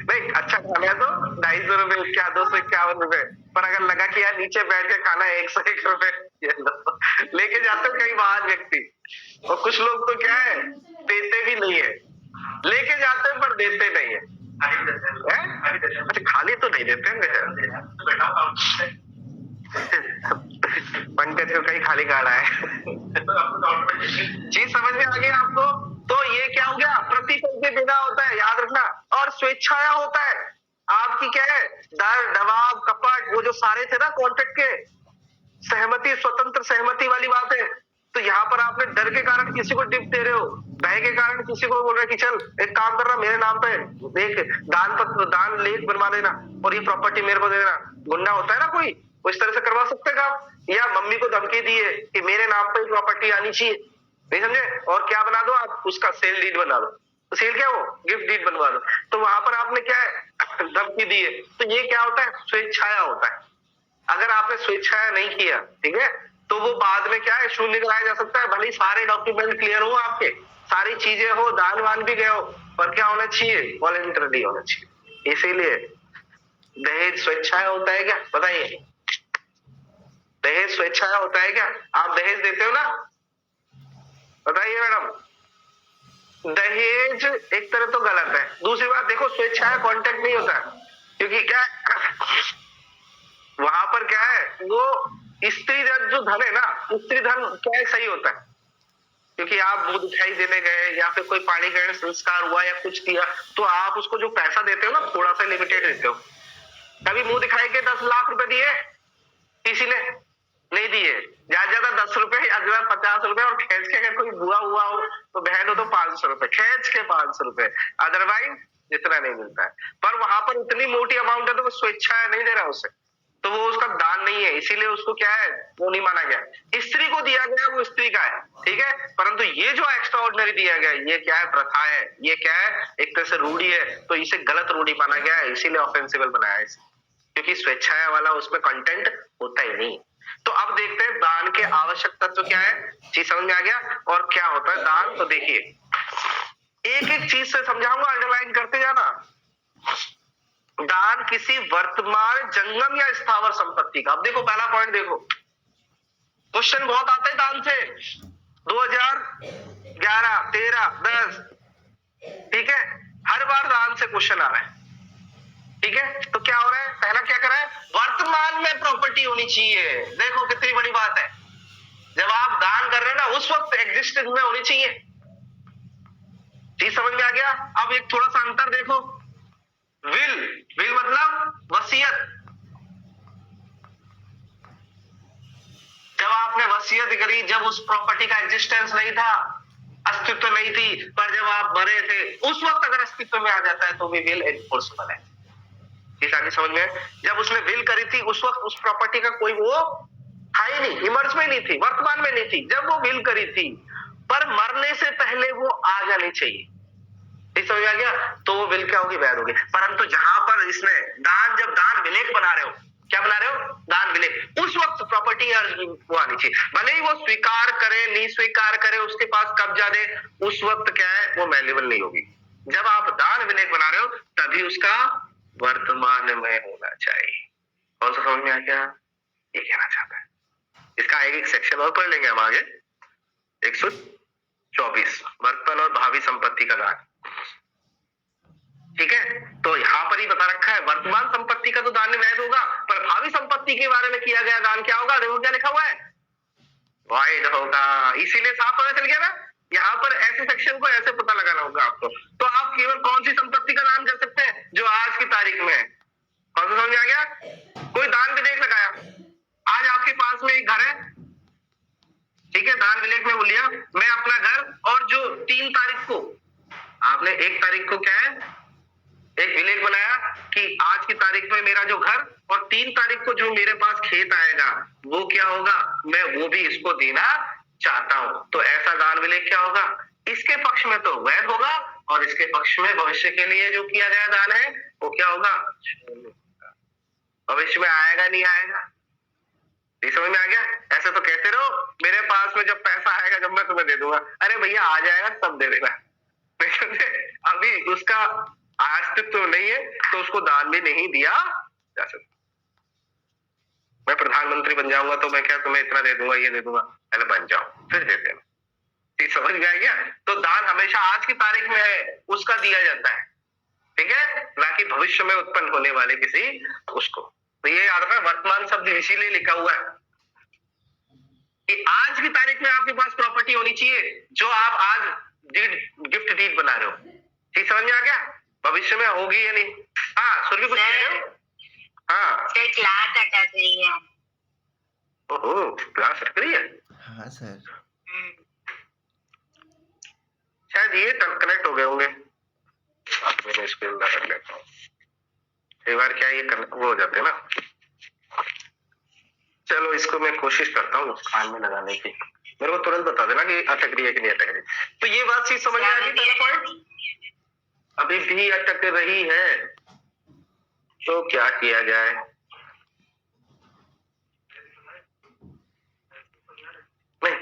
नहीं अच्छा खाना है तो 250 रुपए, क्या 251 रुपए, पर अगर लगा कि यार नीचे बैठ के खाना है 101 रुपए, लेके जाते हो कई बाहर व्यक्ति। और कुछ लोग तो क्या है, देते भी नहीं है, लेके जाते हैं पर देते नहीं है। अच्छा खाली तो नहीं देते पंकज को कहीं खाली गाड़ा है। चीज समझ में आ गई आपको? तो ये क्या हो गया? प्रतिफल के बिना होता है, याद रखना। और स्वेच्छाया होता है, आपकी क्या है? डर, दबाव, कपट, वो जो सारे थे ना कॉन्ट्रैक्ट के, सहमति, स्वतंत्र सहमति वाली बात है। तो यहाँ पर आपने डर के कारण किसी को टिप दे रहे हो, भय के कारण किसी को बोल रहे कि चल एक काम कर रहा मेरे नाम पे देख दान पत्र, दान लेख बनवा देना और ये प्रॉपर्टी मेरे को दे देना। गुंडा होता है ना कोई, वो इस तरह से करवा सकते हैं काम। या मम्मी को धमकी दी है कि मेरे नाम पे प्रॉपर्टी आनी चाहिए, नहीं समझे? और क्या बना दो आप? उसका सेल डीड बना दो। तो सेल क्या हो? गिफ्ट डीड बनवा दो। तो वहां पर आपने क्या है? धमकी दी है। तो ये क्या होता है? स्वेच्छाया होता है। अगर आपने स्वेच्छाया नहीं किया, ठीक है, तो वो बाद में क्या है? शून्य कराया जा सकता है। भले ही सारे डॉक्यूमेंट क्लियर हो, आपके सारी चीजें हो, दान वान भी गए हो, पर क्या होना चाहिए? वॉलंटरी होना चाहिए। इसीलिए दहेज स्वेच्छाया होता है क्या? बताइए, दहेज स्वेच्छाया होता है क्या? आप दहेज देते हो ना? बताइए मैडम, दहेज एक तरह तो गलत है। दूसरी बात देखो, स्वेच्छाया कॉन्टेक्ट नहीं होता है, क्योंकि क्या वहां पर क्या है? वो स्त्री जो धन है ना, स्त्री धन क्या है? सही होता है, क्योंकि आप मुंह दिखाई देने गए या फिर कोई पाणी ग्रहण संस्कार हुआ या कुछ दिया, तो आप उसको जो पैसा देते हो ना, थोड़ा सा लिमिटेड देते हो। कभी मुंह दिखाई के 10 लाख रुपए दिए किसी ने? नहीं दिए। ज्यादा 10 रुपए या 50 रुपए, और खेच के अगर कोई बुआ हुआ हो तो बहन हो तो 500 रुपए, खेच के 500 रुपए, अदरवाइज इतना नहीं मिलता है। पर वहां पर इतनी मोटी अमाउंट है तो वो स्वेच्छा नहीं दे रहा उसे, तो वो उसका दान नहीं है, इसीलिए उसको क्या है? वो नहीं माना गया। स्त्री को दिया गया वो स्त्री का है, ठीक है, परंतु ये जो एक्स्ट्रा ऑर्डिनरी दिया गया ये क्या है? प्रथा है, ये क्या है? एक तरह से रूढ़ी है, तो इसे गलत रूढ़ी माना गया है, इसीलिए ऑफेंसिबल बनाया है, क्योंकि स्वेच्छाया वाला उसमें कंटेंट होता ही नहीं। तो अब देखते हैं दान के आवश्यक तत्व क्या है। चीज समझ में आ गया? और क्या होता है दान? तो देखिए, एक एक चीज से समझाऊंगा, अंडरलाइन करते जाना। दान किसी वर्तमान, जंगम या स्थावर संपत्ति का। अब देखो पहला पॉइंट देखो, क्वेश्चन बहुत आते हैं दान से, 2011, 13, 10, ठीक है, हर बार दान से क्वेश्चन आ रहा है, ठीक है। तो क्या हो रहा है? पहला क्या कर रहा है? वर्तमान में प्रॉपर्टी होनी चाहिए। देखो कितनी बड़ी बात है, जब आप दान कर रहे हैं ना, उस वक्त एग्जिस्टेंस में होनी चाहिए। चीज समझ में आ गया? अब एक थोड़ा सा अंतर देखो, विल मतलब वसीयत। जब आपने वसीयत करी, जब उस प्रॉपर्टी का एग्जिस्टेंस नहीं था, अस्तित्व नहीं थी, पर जब आप मरे थे उस वक्त अगर अस्तित्व में आ जाता है तो भी विल एनफोर्सेबल है। इस आगे समझ में? जब उसने विल करी थी उस वक्त उस प्रॉपर्टी का कोई वो था ही नहीं, इमर्ज में नहीं थी, वर्तमान में नहीं थी, जब वो विल करी थी, पर मरने से पहले वो आ जानी चाहिए। समझ आ गया? तो वो विल क्या होगी? वैध होगी। परंतु जहां पर इसने दान, जब दान विलेख बना रहे हो, क्या बना रहे हो? दान विलेख, उस वक्त प्रॉपर्टी वो आनी चाहिए, भले ही वो स्वीकार करे, नहीं स्वीकार करे, उसके पास कब्जा दे, उस वक्त क्या है? वो वैल्यूएबल नहीं होगी। जब आप दान विलेख बना रहे हो तभी उसका वर्तमान में होना चाहिए। कौन सा समझ में आ गया? ये कहना चाहता है। इसका एक सेक्शन और पढ़ लेंगे हम आगे, 124 वर्तमान और भावी संपत्ति का दान, ठीक है। तो यहाँ पर ही बता रखा है वर्तमान संपत्ति का तो दान वैध होगा, पर भावी संपत्ति के बारे में किया गया दान क्या होगा? देखो क्या लिखा हुआ है, वैध होगा। इसीलिए साफ पता चल गया ना, यहाँ पर ऐसे सेक्शन को ऐसे पता लगाना होगा आपको। तो आप केवल कौन सी संपत्ति का दान कर सकते हैं? जो आज की तारीख में है। कौन सा समझ आ गया? कोई दान विधेयक लगाया, आज आपके पास में एक घर है, ठीक है, दान विधेयक में बोलिया मैं अपना घर और जो 3 तारीख को आपने 1 तारीख को क्या है एक विलेज बनाया कि आज की तारीख में मेरा जो घर और 3 तारीख को जो मेरे पास खेत आएगा वो क्या होगा, मैं वो भी इसको देना चाहता हूं। तो ऐसा दान विलेज क्या होगा, इसके पक्ष में तो वैध होगा और इसके पक्ष में भविष्य के लिए जो किया गया दान है वो क्या होगा, भविष्य में आएगा नहीं आएगा। ये समझ में आ गया? ऐसे तो कहते रहो मेरे पास में जब पैसा आएगा जब मैं तुम्हें दे दूंगा, अरे भैया आ जाएगा तब दे देना। अभी उसका अस्तित्व नहीं है तो उसको दान भी नहीं दिया जा सकता। मैं प्रधानमंत्री बन जाऊंगा तो मैं क्या तुम्हें इतना दे दूंगा, ये दे दूंगा, पहले बन जाओ फिर दे देना। समझ में आ गया? तो दान हमेशा आज की तारीख में है उसका दिया जाता है, ठीक है, ना कि भविष्य में उत्पन्न होने वाले किसी उसको। तो ये याद रखना, वर्तमान शब्द इसीलिए लिखा हुआ है कि आज की तारीख में आपके पास प्रॉपर्टी होनी चाहिए जो आप आज गिफ्ट डीड बना रहे हो। ठीक समझ में आ गया? भविष्य में होगी या नहीं? हाँ सुरभि कुछ कह रहे हो? हाँ सर क्लास अटक रही है। ओहो क्लास अटक रही है? हाँ सर शायद ये कनेक्ट हो गए होंगे। मैंने स्क्रीन कर लेता हूँ, एक बार क्या ये वो हो जाते हैं ना। चलो इसको मैं कोशिश करता हूँ कान में लगाने की, मेरे को तुरंत बता देना कि अटक रही है कि नहीं अटक रही। तो ये बात चीज समझ में आ गई? पहला पॉइंट अभी भी अटक रही है तो क्या किया जाए? नहीं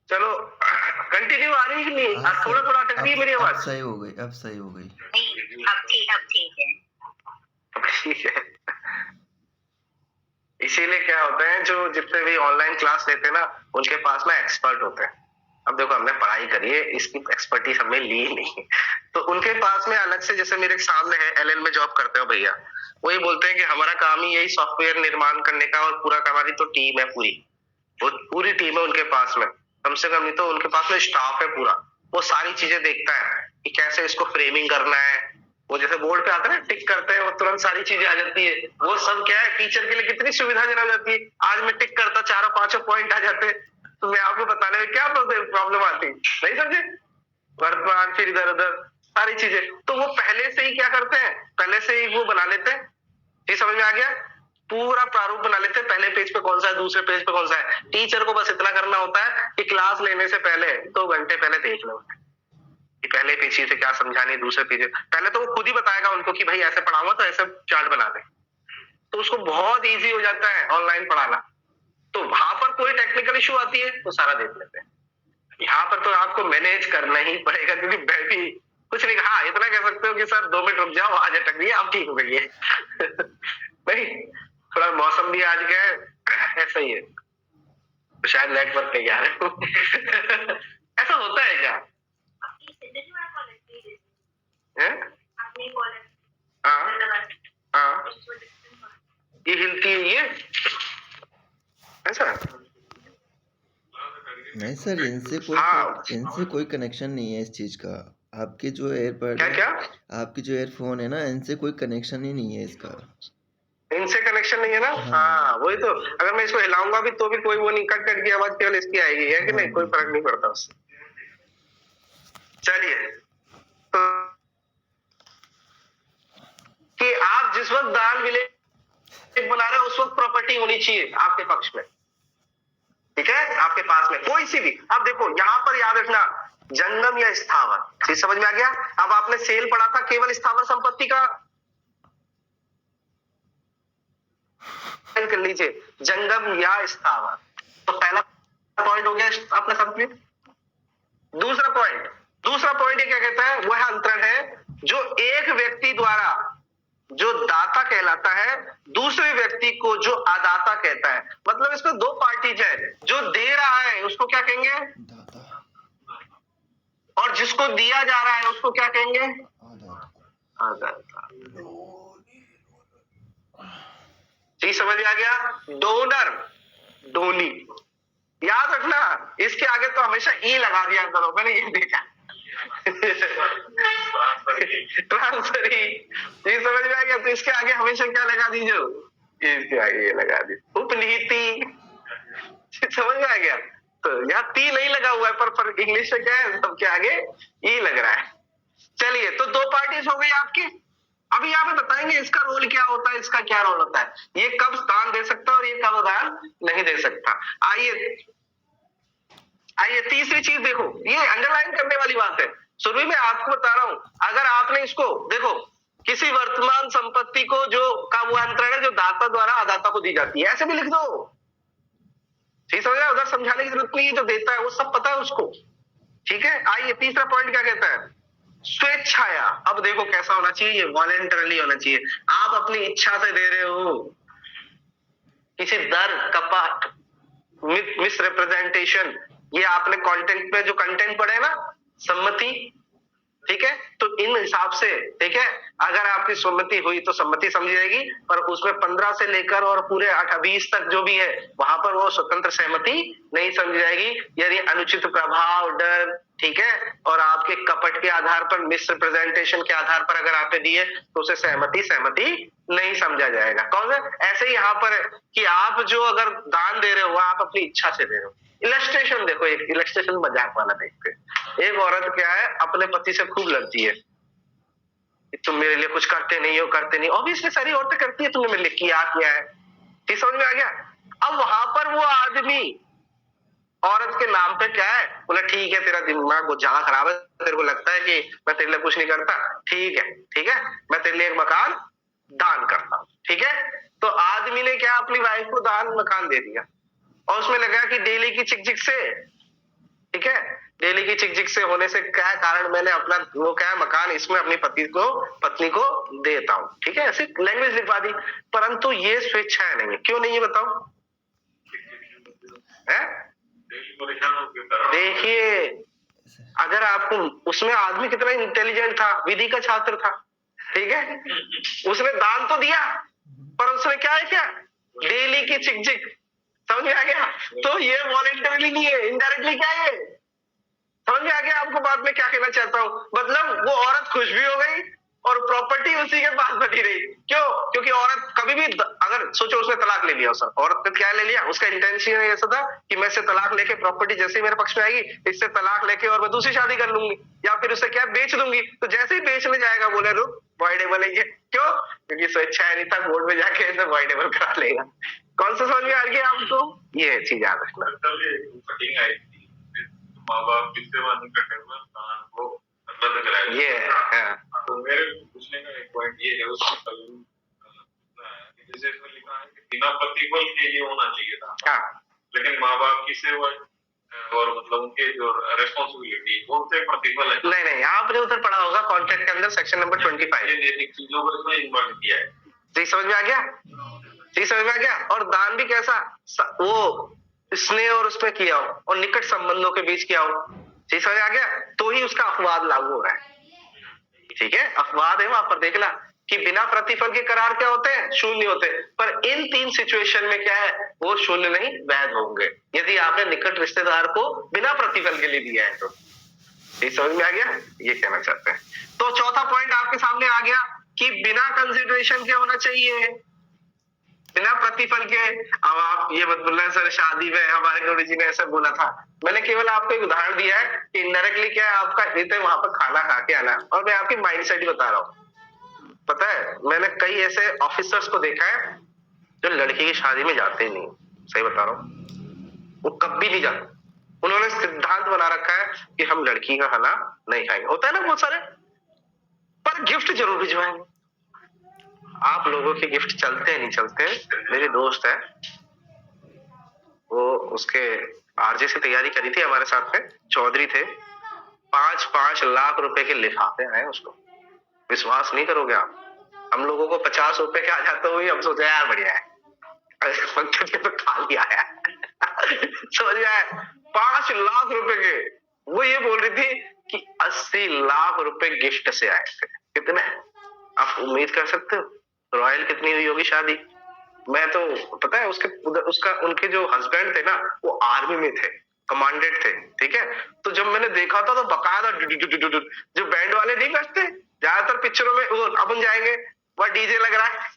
चलो कंटिन्यू आ रही है कि नहीं? थोड़ा थोड़ा अटक रही है मेरी आवाज। अब सही हो गई, अब सही हो गई। नहीं अब ठीक है। ठीक है, इसीलिए क्या होता है जो जितने भी ऑनलाइन क्लास लेते हैं ना उनके पास में एक्सपर्ट होते हैं। अब देखो हमने पढ़ाई करी है, इसकी एक्सपर्टीज हमने ली नहीं, तो उनके पास में अलग से, जैसे मेरे सामने है एलएन में जॉब करते हो भैया, वही बोलते हैं कि हमारा काम ही यही सॉफ्टवेयर निर्माण करने का और पूरा हमारी तो टीम है, पूरी टीम है उनके पास में, कम से कम नहीं तो उनके पास में स्टाफ है पूरा, वो सारी चीजें देखता है कि कैसे इसको फ्रेमिंग करना है। वो जैसे बोर्ड पे आता है ना टिक करते हैं वो तुरंत सारी चीजें आ जाती है। वो सब क्या है टीचर के लिए कितनी सुविधाजनक हो जाती है। आज मैं टिक करता 4-5 पॉइंट आ जाते, तो मैं आपको बताने में क्या प्रॉब्लम आती, नहीं समझे? वर्तमान फिर इधर उधर सारी चीजें, तो वो पहले से ही क्या करते हैं, पहले से ही वो बना लेते हैं। ये समझ में आ गया? पूरा प्रारूप बना लेते हैं, पहले पेज पे कौन सा है, दूसरे पेज पे कौन सा है। टीचर को बस इतना करना होता है कि क्लास लेने से पहले 2 घंटे पहले देख लो कि पहले पेज से क्या समझाने, दूसरे पेज पहले तो वो खुद ही बताएगा उनको कि भाई ऐसे पढ़ाऊंगा तो ऐसे चार्ट बना दे, तो उसको बहुत इजी हो जाता है ऑनलाइन पढ़ाना। तो वहां पर कोई टेक्निकल इशू आती है तो सारा देख लेते हैं। यहाँ पर तो आपको मैनेज करना ही पड़ेगा, क्योंकि बैठी कुछ नहीं। हाँ इतना कह सकते हो कि सर 2 मिनट रुक जाओ, आज अटक गई है, अब ठीक हो गई है। नहीं थोड़ा मौसम भी आज क्या है ऐसा ही है, तो शायद नेटवर्क नहीं आ रहे। ऐसा होता है क्या? हाँ ये हिलती है ये ऐसा? नहीं सर इनसे कोई कनेक्शन नहीं है इस चीज का। आपके जो एयरपॉड क्या आपकी जो एयरफोन है ना, इनसे कोई कनेक्शन ही नहीं है इसका। इनसे कनेक्शन नहीं है ना? हाँ वही तो, अगर मैं इसको हिलाऊंगा भी तो भी कोई वो नहीं, कट की आवाज केवल इसकी आएगी, है कि नहीं? कोई फर्क नहीं पड़ता उससे। चलिए तो कि आप जिस वक्त दान विलेज बना रहे हो उस वक्त प्रॉपर्टी होनी चाहिए आपके पक्ष में, ठीक है, आपके पास में कोई सी भी। अब देखो यहाँ पर याद रखना जंगम या स्थावर, चीज समझ में आ गया? अब आपने सेल पढ़ा था केवल स्थावर संपत्ति का, कर लीजिए जंगम या स्थावर। तो पहला पॉइंट हो गया आपने कंप्लीट। दूसरा पॉइंट ये क्या कहता है, वह अंतरण है जो एक व्यक्ति द्वारा जो दाता कहलाता है दूसरे व्यक्ति को जो अदाता कहता है। मतलब इसमें 2 पार्टीज है, जो दे रहा है उसको क्या कहेंगे, और जिसको दिया जा रहा है उसको क्या कहेंगे, अदाता। जी समझ में आ गया? डोनर डोनी, याद रखना इसके आगे तो हमेशा ई लगा दिया करो, मैंने ये देखा। ट्रांसफरी, ये समझ में आ गया। तो इसके आगे हमेशा क्या लगा दीजिए, इसके आगे ये लगा दीजिए उपनीति, समझ में आ गया। तो यहाँ ती नहीं लगा हुआ है, पर इंग्लिश में क्या है, सबके आगे ई लग रहा है। चलिए, तो दो पार्टीज हो गई आपकी। अभी यहाँ पे बताएंगे इसका रोल क्या होता है, इसका क्या रोल होता है, ये कब दान दे सकता है और ये कब दान नहीं दे सकता। आइए तीसरी चीज देखो, ये अंडरलाइन करने वाली बात है। शुरू में आपको बता रहा हूं, अगर आपने इसको देखो, किसी वर्तमान संपत्ति को जो का वो अंतरण है जो दाता द्वारा अदाता को दी जाती है, ऐसे भी लिख दो, ठीक समझ रहे हो, उधर समझाने की जरूरत नहीं है, जो देता है वो सब पता है उसको। ठीक है, आइए तीसरा पॉइंट क्या कहता है, स्वेच्छाया। अब देखो कैसा होना चाहिए, वॉलेंटरली होना चाहिए। आप अपनी इच्छा से दे रहे हो, किसी दर कपट मिस रिप्रेजेंटेशन, ये आपने कंटेंट पे जो कंटेंट पढ़े ना, सम्मति, ठीक है, तो इन हिसाब से, ठीक है, अगर आपकी सम्मति हुई तो सम्मति समझी जाएगी, पर उसमें 15 से लेकर और पूरे 20 तक जो भी है वहां पर वो स्वतंत्र सहमति नहीं समझी जाएगी। यदि अनुचित प्रभाव, डर, ठीक है, और आपके कपट के आधार पर, मिस रिप्रेजेंटेशन के आधार पर अगर आपने दिए तो उसे सहमति नहीं समझा जाएगा। कौन सा, ऐसे ही यहाँ पर है कि आप जो अगर दान दे रहे हो आप अपनी इच्छा से दे रहे हो। इलस्ट्रेशन देखो, एक इलस्ट्रेशन मजाक वाला देखते हैं। एक औरत क्या है, अपने पति से खूब लड़ती है, तुम मेरे लिए कुछ करते नहीं हो। ऑब्वियसली सारी औरतें करती है, तुमने मेरे लिए किया है, ठीक समझ में आ गया। अब वहां पर वो आदमी औरत के नाम पे क्या है, बोला ठीक है तेरा दिमाग बहुत ज्यादा खराब है, तेरे को लगता है कि मैं तेरे लिए कुछ नहीं करता, ठीक है, मैं तेरे लिए एक मकान दान करता हूं, ठीक है। तो आदमी ने क्या, अपनी वाइफ को दान मकान दे दिया, और उसमें लगा कि डेली की चिकचिक से, ठीक है, डेली की चिकचिक से होने से क्या कारण, मैंने अपना वो क्या मकान इसमें अपनी पत्नी को देता हूं, ठीक है, ऐसी लैंग्वेज लिखवा दी। परंतु ये स्वेच्छा नहीं है, क्यों नहीं है बताओ? देखिए, अगर आपको, उसमें आदमी कितना इंटेलिजेंट था, विधि का छात्र था, ठीक है, उसने दान तो दिया, पर उसने क्या है, क्या डेली की चिकचिक, समझ में आ गया। तो ये वॉलेंटरली नहीं है, इनडायरेक्टली क्या है, समझ में आ गया आपको बात में क्या कहना चाहता हूं। मतलब वो औरत खुश भी हो गई और प्रॉपर्टी उसी के पास बनी रही। क्यों? क्योंकि औरत कभी भी, अगर सोचो उसने तलाक ले लिया, सर औरत ने क्या ले लिया, उसका इंटेंशन ऐसा था कि मैं इससे तलाक लेके प्रॉपर्टी जैसे ही मेरे पक्ष में आएगी, इससे तलाक लेके और मैं दूसरी शादी कर लूंगी, या फिर उसे क्या बेच दूंगी। तो जैसे ही बेचने जाएगा बोले रुक, वॉइडेबल है ये। क्यों? क्योंकि स्वेच्छा नहीं था, बोर्ड में जाके ऐसे वॉइडेबल करा लेगा। कौन सा समझ में आ गया आपको? ये चीज याद रखना। माँ बाप किससे नहीं करते वो रद्द कराया। ये तो मेरे पूछने का एक पॉइंट ये है, उसमें जैसे इसमें लिखा है कि बिना प्रतिफल के ये होना चाहिए था। हाँ। लेकिन माँ बाप की सेवा और मतलब उनके जो रेस्पॉन्सिबिलिटी वो उनसे प्रतिफल है। नहीं, आपने उधर पढ़ा होगा कॉन्ट्रैक्ट के अंदर सेक्शन नंबर 25 चीजों को इसमें इन्वॉल्व किया है। जी समझ में आ गया, जी समझ में आ गया। और दान भी कैसा, वो स्नेह और उसमें किया हो और निकट संबंधों के बीच किया हो, जी समझ आ गया, तो ही उसका अपवाद लागू हो रहा है। ठीक है, अपवाद है वहां पर, देखना कि बिना प्रतिफल के करार क्या होते हैं, शून्य होते हैं। पर इन 3 सिचुएशन में क्या है, वो शून्य नहीं, वैध होंगे यदि आपने निकट रिश्तेदार को बिना प्रतिफल के लिए दिया है तो। ये समझ में आ गया, ये कहना चाहते हैं। तो चौथा पॉइंट आपके सामने आ गया कि बिना कंसिडरेशन के होना चाहिए, बिना प्रतिफल के। अब आप ये मत बोलना सर शादी में हमारे गुरुजी ने ऐसा बोला था, मैंने केवल आपको एक उदाहरण दिया है कि इनडायरेक्टली क्या है, आपका हित है वहां पर खाना खा के आना। और मैं आपकी माइंड सेट बता रहा हूँ, पता है मैंने कई ऐसे ऑफिसर्स को देखा है जो लड़की की शादी में जाते ही नहीं, सही बता रहा हूँ, वो कभी नहीं जाते। उन्होंने सिद्धांत बना रखा है कि हम लड़की का खाना नहीं खाएंगे, होता है ना बहुत सारे, पर गिफ्ट जरूर भिजवाएंगे। आप लोगों के गिफ्ट चलते हैं नहीं चलते। मेरी दोस्त है, वो उसके आरजे से तैयारी करी थी हमारे साथ में, चौधरी थे, 5-5 लाख रुपए के लिफाफे आए उसको। विश्वास नहीं करोगे आप, हम लोगों को 50 रुपए के आ जाते हुए हम सोचे यार बढ़िया है, तो खाली आया समझ में आया। 5 लाख रुपए के, वो ये बोल रही थी कि 80 लाख रुपए गिफ्ट से आए थे। कितने आप उम्मीद कर सकते हो रॉयल कितनी हुई होगी शादी। मैं तो पता है उसका उनके जो हस्बैंड थे ना, वो आर्मी में थे, कमांडेंट थे, ठीक है। तो जब मैंने देखा था तो बकायदा जो बैंड वाले नहीं बजते, ज्यादातर पिक्चरों में वो अपन जाएंगे, वह डीजे लग रहा है,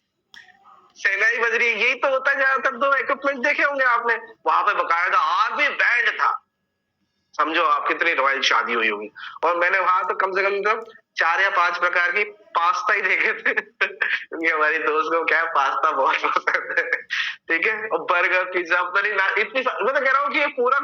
सेनाई बज रही है, यही तो होता है ज्यादातर। तो इक्विपमेंट देखे होंगे आपने, वहां पे बकायदा आर्मी बैंड था। समझो आप कितनी रॉयल शादी हुई होगी। और मैंने वहां तो कम से कम तो 4 या 5 प्रकार की पास्ता ही देखे थे क्योंकि हमारी दोस्त को क्या है, पास्ता बहुत पसंद है, ठीक है। और बर्गर, पिज्जा, पता नहीं इतनी, मैं तो कह रहा हूँ कि ये पूरा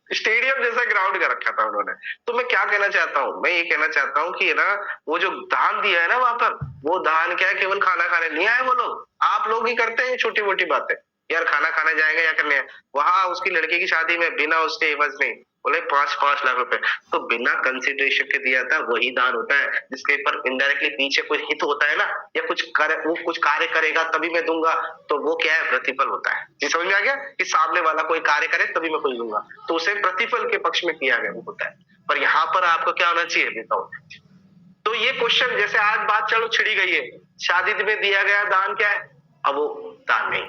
स्टेडियम जैसा ग्राउंड कर रखा था उन्होंने। तो मैं क्या कहना चाहता हूँ, मैं ये कहना चाहता हूँ कि ना वो जो दान दिया है ना वहां पर, वो दान क्या है, केवल खाना खाने नहीं आए वो लोग। आप लोग ही करते हैं छोटी मोटी बातें, यार खाना खाने जाएंगे या करने, वहां उसकी लड़की की शादी में बिना उसके एवज नहीं बोले 5-5 लाख रुपए, तो बिना कंसिडरेशन के दिया था, वही दान होता है जिसके ऊपर इनडायरेक्टली पीछे कोई हित होता है ना, या वो कुछ कार्य करेगा तभी मैं दूंगा, तो वो क्या है, प्रतिफल होता है। ये समझ में आ गया कि सामने वाला कोई कार्य करे तभी मैं कुछ दूंगा, तो उसे प्रतिफल के पक्ष में किया गया वो होता है। पर यहाँ पर आपको क्या होना चाहिए बताओ। तो ये क्वेश्चन, जैसे आज बात चलो छिड़ी गई है, शादी में दिया गया दान क्या है, अब वो दान नहीं,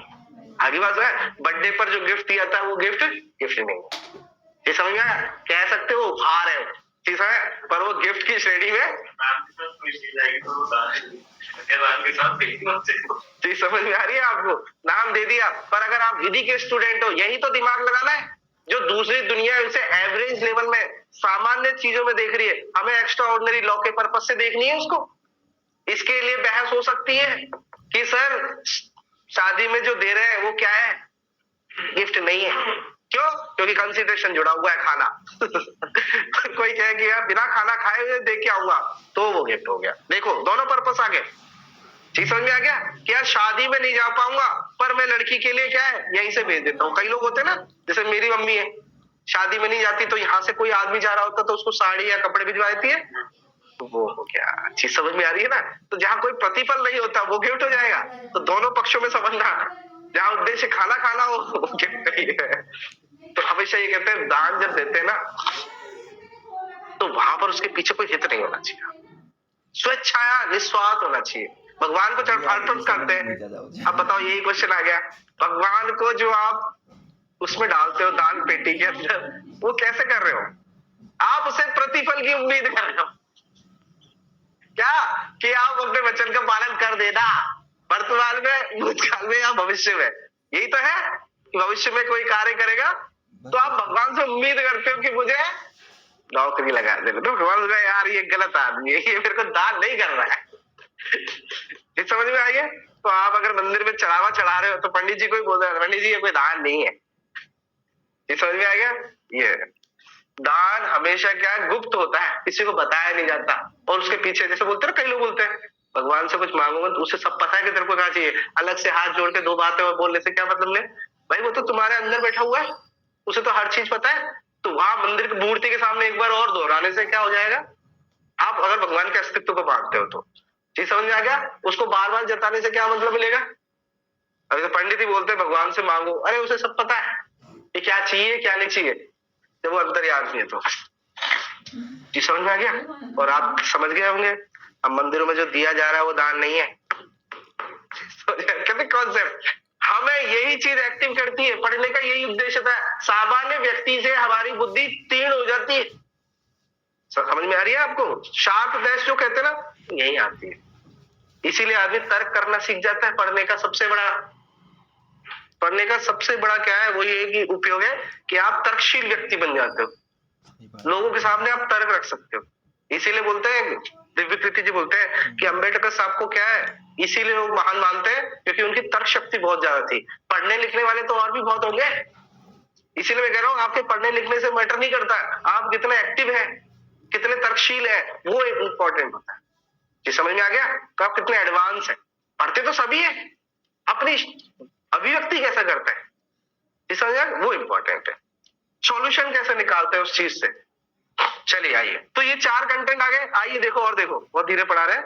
आगे बात है, बर्थडे पर जो गिफ्ट दिया था वो गिफ्ट नहीं, ये समझ में आया, कह सकते हो उपहार है, ठीक है, पर वो गिफ्ट की श्रेणी में तो समझ में आ रही है आपको, नाम दे दिया। पर अगर आप विधि के स्टूडेंट हो, यही तो दिमाग लगाना है, जो दूसरी दुनिया उसे एवरेज लेवल में सामान्य चीजों में देख रही है, हमें एक्स्ट्रा ऑर्डिनरी लॉ के पर्पस से देखनी है उसको। इसके लिए बहस हो सकती है कि सर शादी में जो दे रहे हैं वो क्या है, गिफ्ट नहीं है, क्यों, क्योंकि कंसिडरेशन जुड़ा हुआ है खाना कोई कहे कि यार बिना खाना खाए हुए दे के आऊंगा, तो वो गिफ्ट हो गया। देखो दोनों पर्पस आ गए, ठीक समझ में आ गया कि यार शादी में नहीं जा पाऊंगा पर मैं लड़की के लिए क्या है यहीं से भेज देता हूँ। कई लोग होते हैं ना, जैसे मेरी मम्मी है, शादी में नहीं जाती तो यहाँ से कोई आदमी जा रहा होता तो उसको साड़ी या कपड़े भिजवा देती है, तो वो हो गया। चीज समझ में आ रही है ना। तो जहाँ कोई प्रतिफल नहीं होता वो गिफ्ट हो जाएगा। तो दोनों पक्षों में समझना, जहाँ उद्देश्य खाना खाना हो वो गिफ्ट नहीं है। तो हमेशा ये कहते हैं दान जब देते हैं ना, तो वहां पर उसके पीछे कोई हित नहीं होना चाहिए, स्वेच्छाया निस्वार्थ होना चाहिए। भगवान को अर्पण करते हैं। अब बताओ यही क्वेश्चन आ गया, भगवान को जो आप उसमें डालते हो दान पेटी के अंदर, वो कैसे कर रहे हो, आप उसे प्रतिफल की उम्मीद कर रहे हो क्या, कि आप अपने वचन का पालन कर देना वर्तमान में, भूतकाल में या भविष्य में। यही तो है कि भविष्य में कोई कार्य करेगा तो आप भगवान से उम्मीद करते हो कि मुझे नौकरी लगा देना। तो भगवान बोला यार ये गलत आदमी है, ये मेरे को दान नहीं कर रहा है ये समझ में आई है। तो आप अगर मंदिर में चढ़ावा चढ़ा रहे हो तो पंडित जी को ही बोल रहे हैं पंडित जी ये कोई दान नहीं है, ये समझ में आ गया। ये दान हमेशा क्या है, गुप्त होता है, किसी को बताया नहीं जाता। और उसके पीछे जैसे बोलते हैं, कई लोग बोलते हैं भगवान से कुछ मांगो मत, उसे सब पता है कि तेरे को क्या चाहिए, अलग से हाथ जोड़ के 2 बातें और बोलने से क्या मतलब ले भाई, वो तो तुम्हारे अंदर बैठा हुआ है, उसे तो हर चीज पता है। तो वहां मंदिर की मूर्ति के सामने एक बार और दोहराने से क्या हो जाएगा, आप अगर भगवान के अस्तित्व को मानते हो तो चीज समझ में आ गया। उसको बार बार जताने से क्या मतलब मिलेगा। अभी तो पंडित ही बोलते हैं भगवान से मांगो, अरे उसे सब पता है कि क्या चाहिए क्या नहीं चाहिए, जब वो अंतर्यामी है तो। जी समझ में आ गया। और आप समझ गए होंगे अब मंदिरों में जो दिया जा रहा है वो दान नहीं है कहते कॉन्सेप्ट हमें यही चीज एक्टिव करती है, पढ़ने का यही उद्देश्य था। सामान्य व्यक्ति से हमारी बुद्धि तीर्ण हो जाती है। समझ में आ रही है आपको, शार्प डैश जो कहते हैं ना, यही आती है। इसीलिए आदमी तर्क करना सीख जाता है। पढ़ने का सबसे बड़ा क्या है, वो ये कि उपयोग है कि आप तर्कशील व्यक्ति बन जाते हो, लोगों के सामने आप तर्क रख सकते हो। इसीलिए बोलते हैं, दिव्य कृति जी बोलते हैं कि अम्बेडकर साहब को क्या है, इसीलिए लोग महान मानते हैं क्योंकि उनकी तर्क शक्ति बहुत ज्यादा थी। पढ़ने लिखने वाले तो और भी बहुत होंगे, इसीलिए मैं कह रहा हूँ आपके पढ़ने लिखने से मैटर नहीं करता, आप कितने एक्टिव है, कितने तर्कशील है, वो इंपॉर्टेंट होता है। ये समझ में आ गया। तो आप कितने एडवांस है, पढ़ते तो सभी है, अपनी अभिव्यक्ति कैसा करते हैं, ये समझ में आ गया, वो इंपॉर्टेंट है। सॉल्यूशन कैसे निकालते हैं उस चीज से। चलिए आइए, तो ये 4 कंटेंट आ गए। आइए देखो और देखो, बहुत धीरे पढ़ा रहे हैं।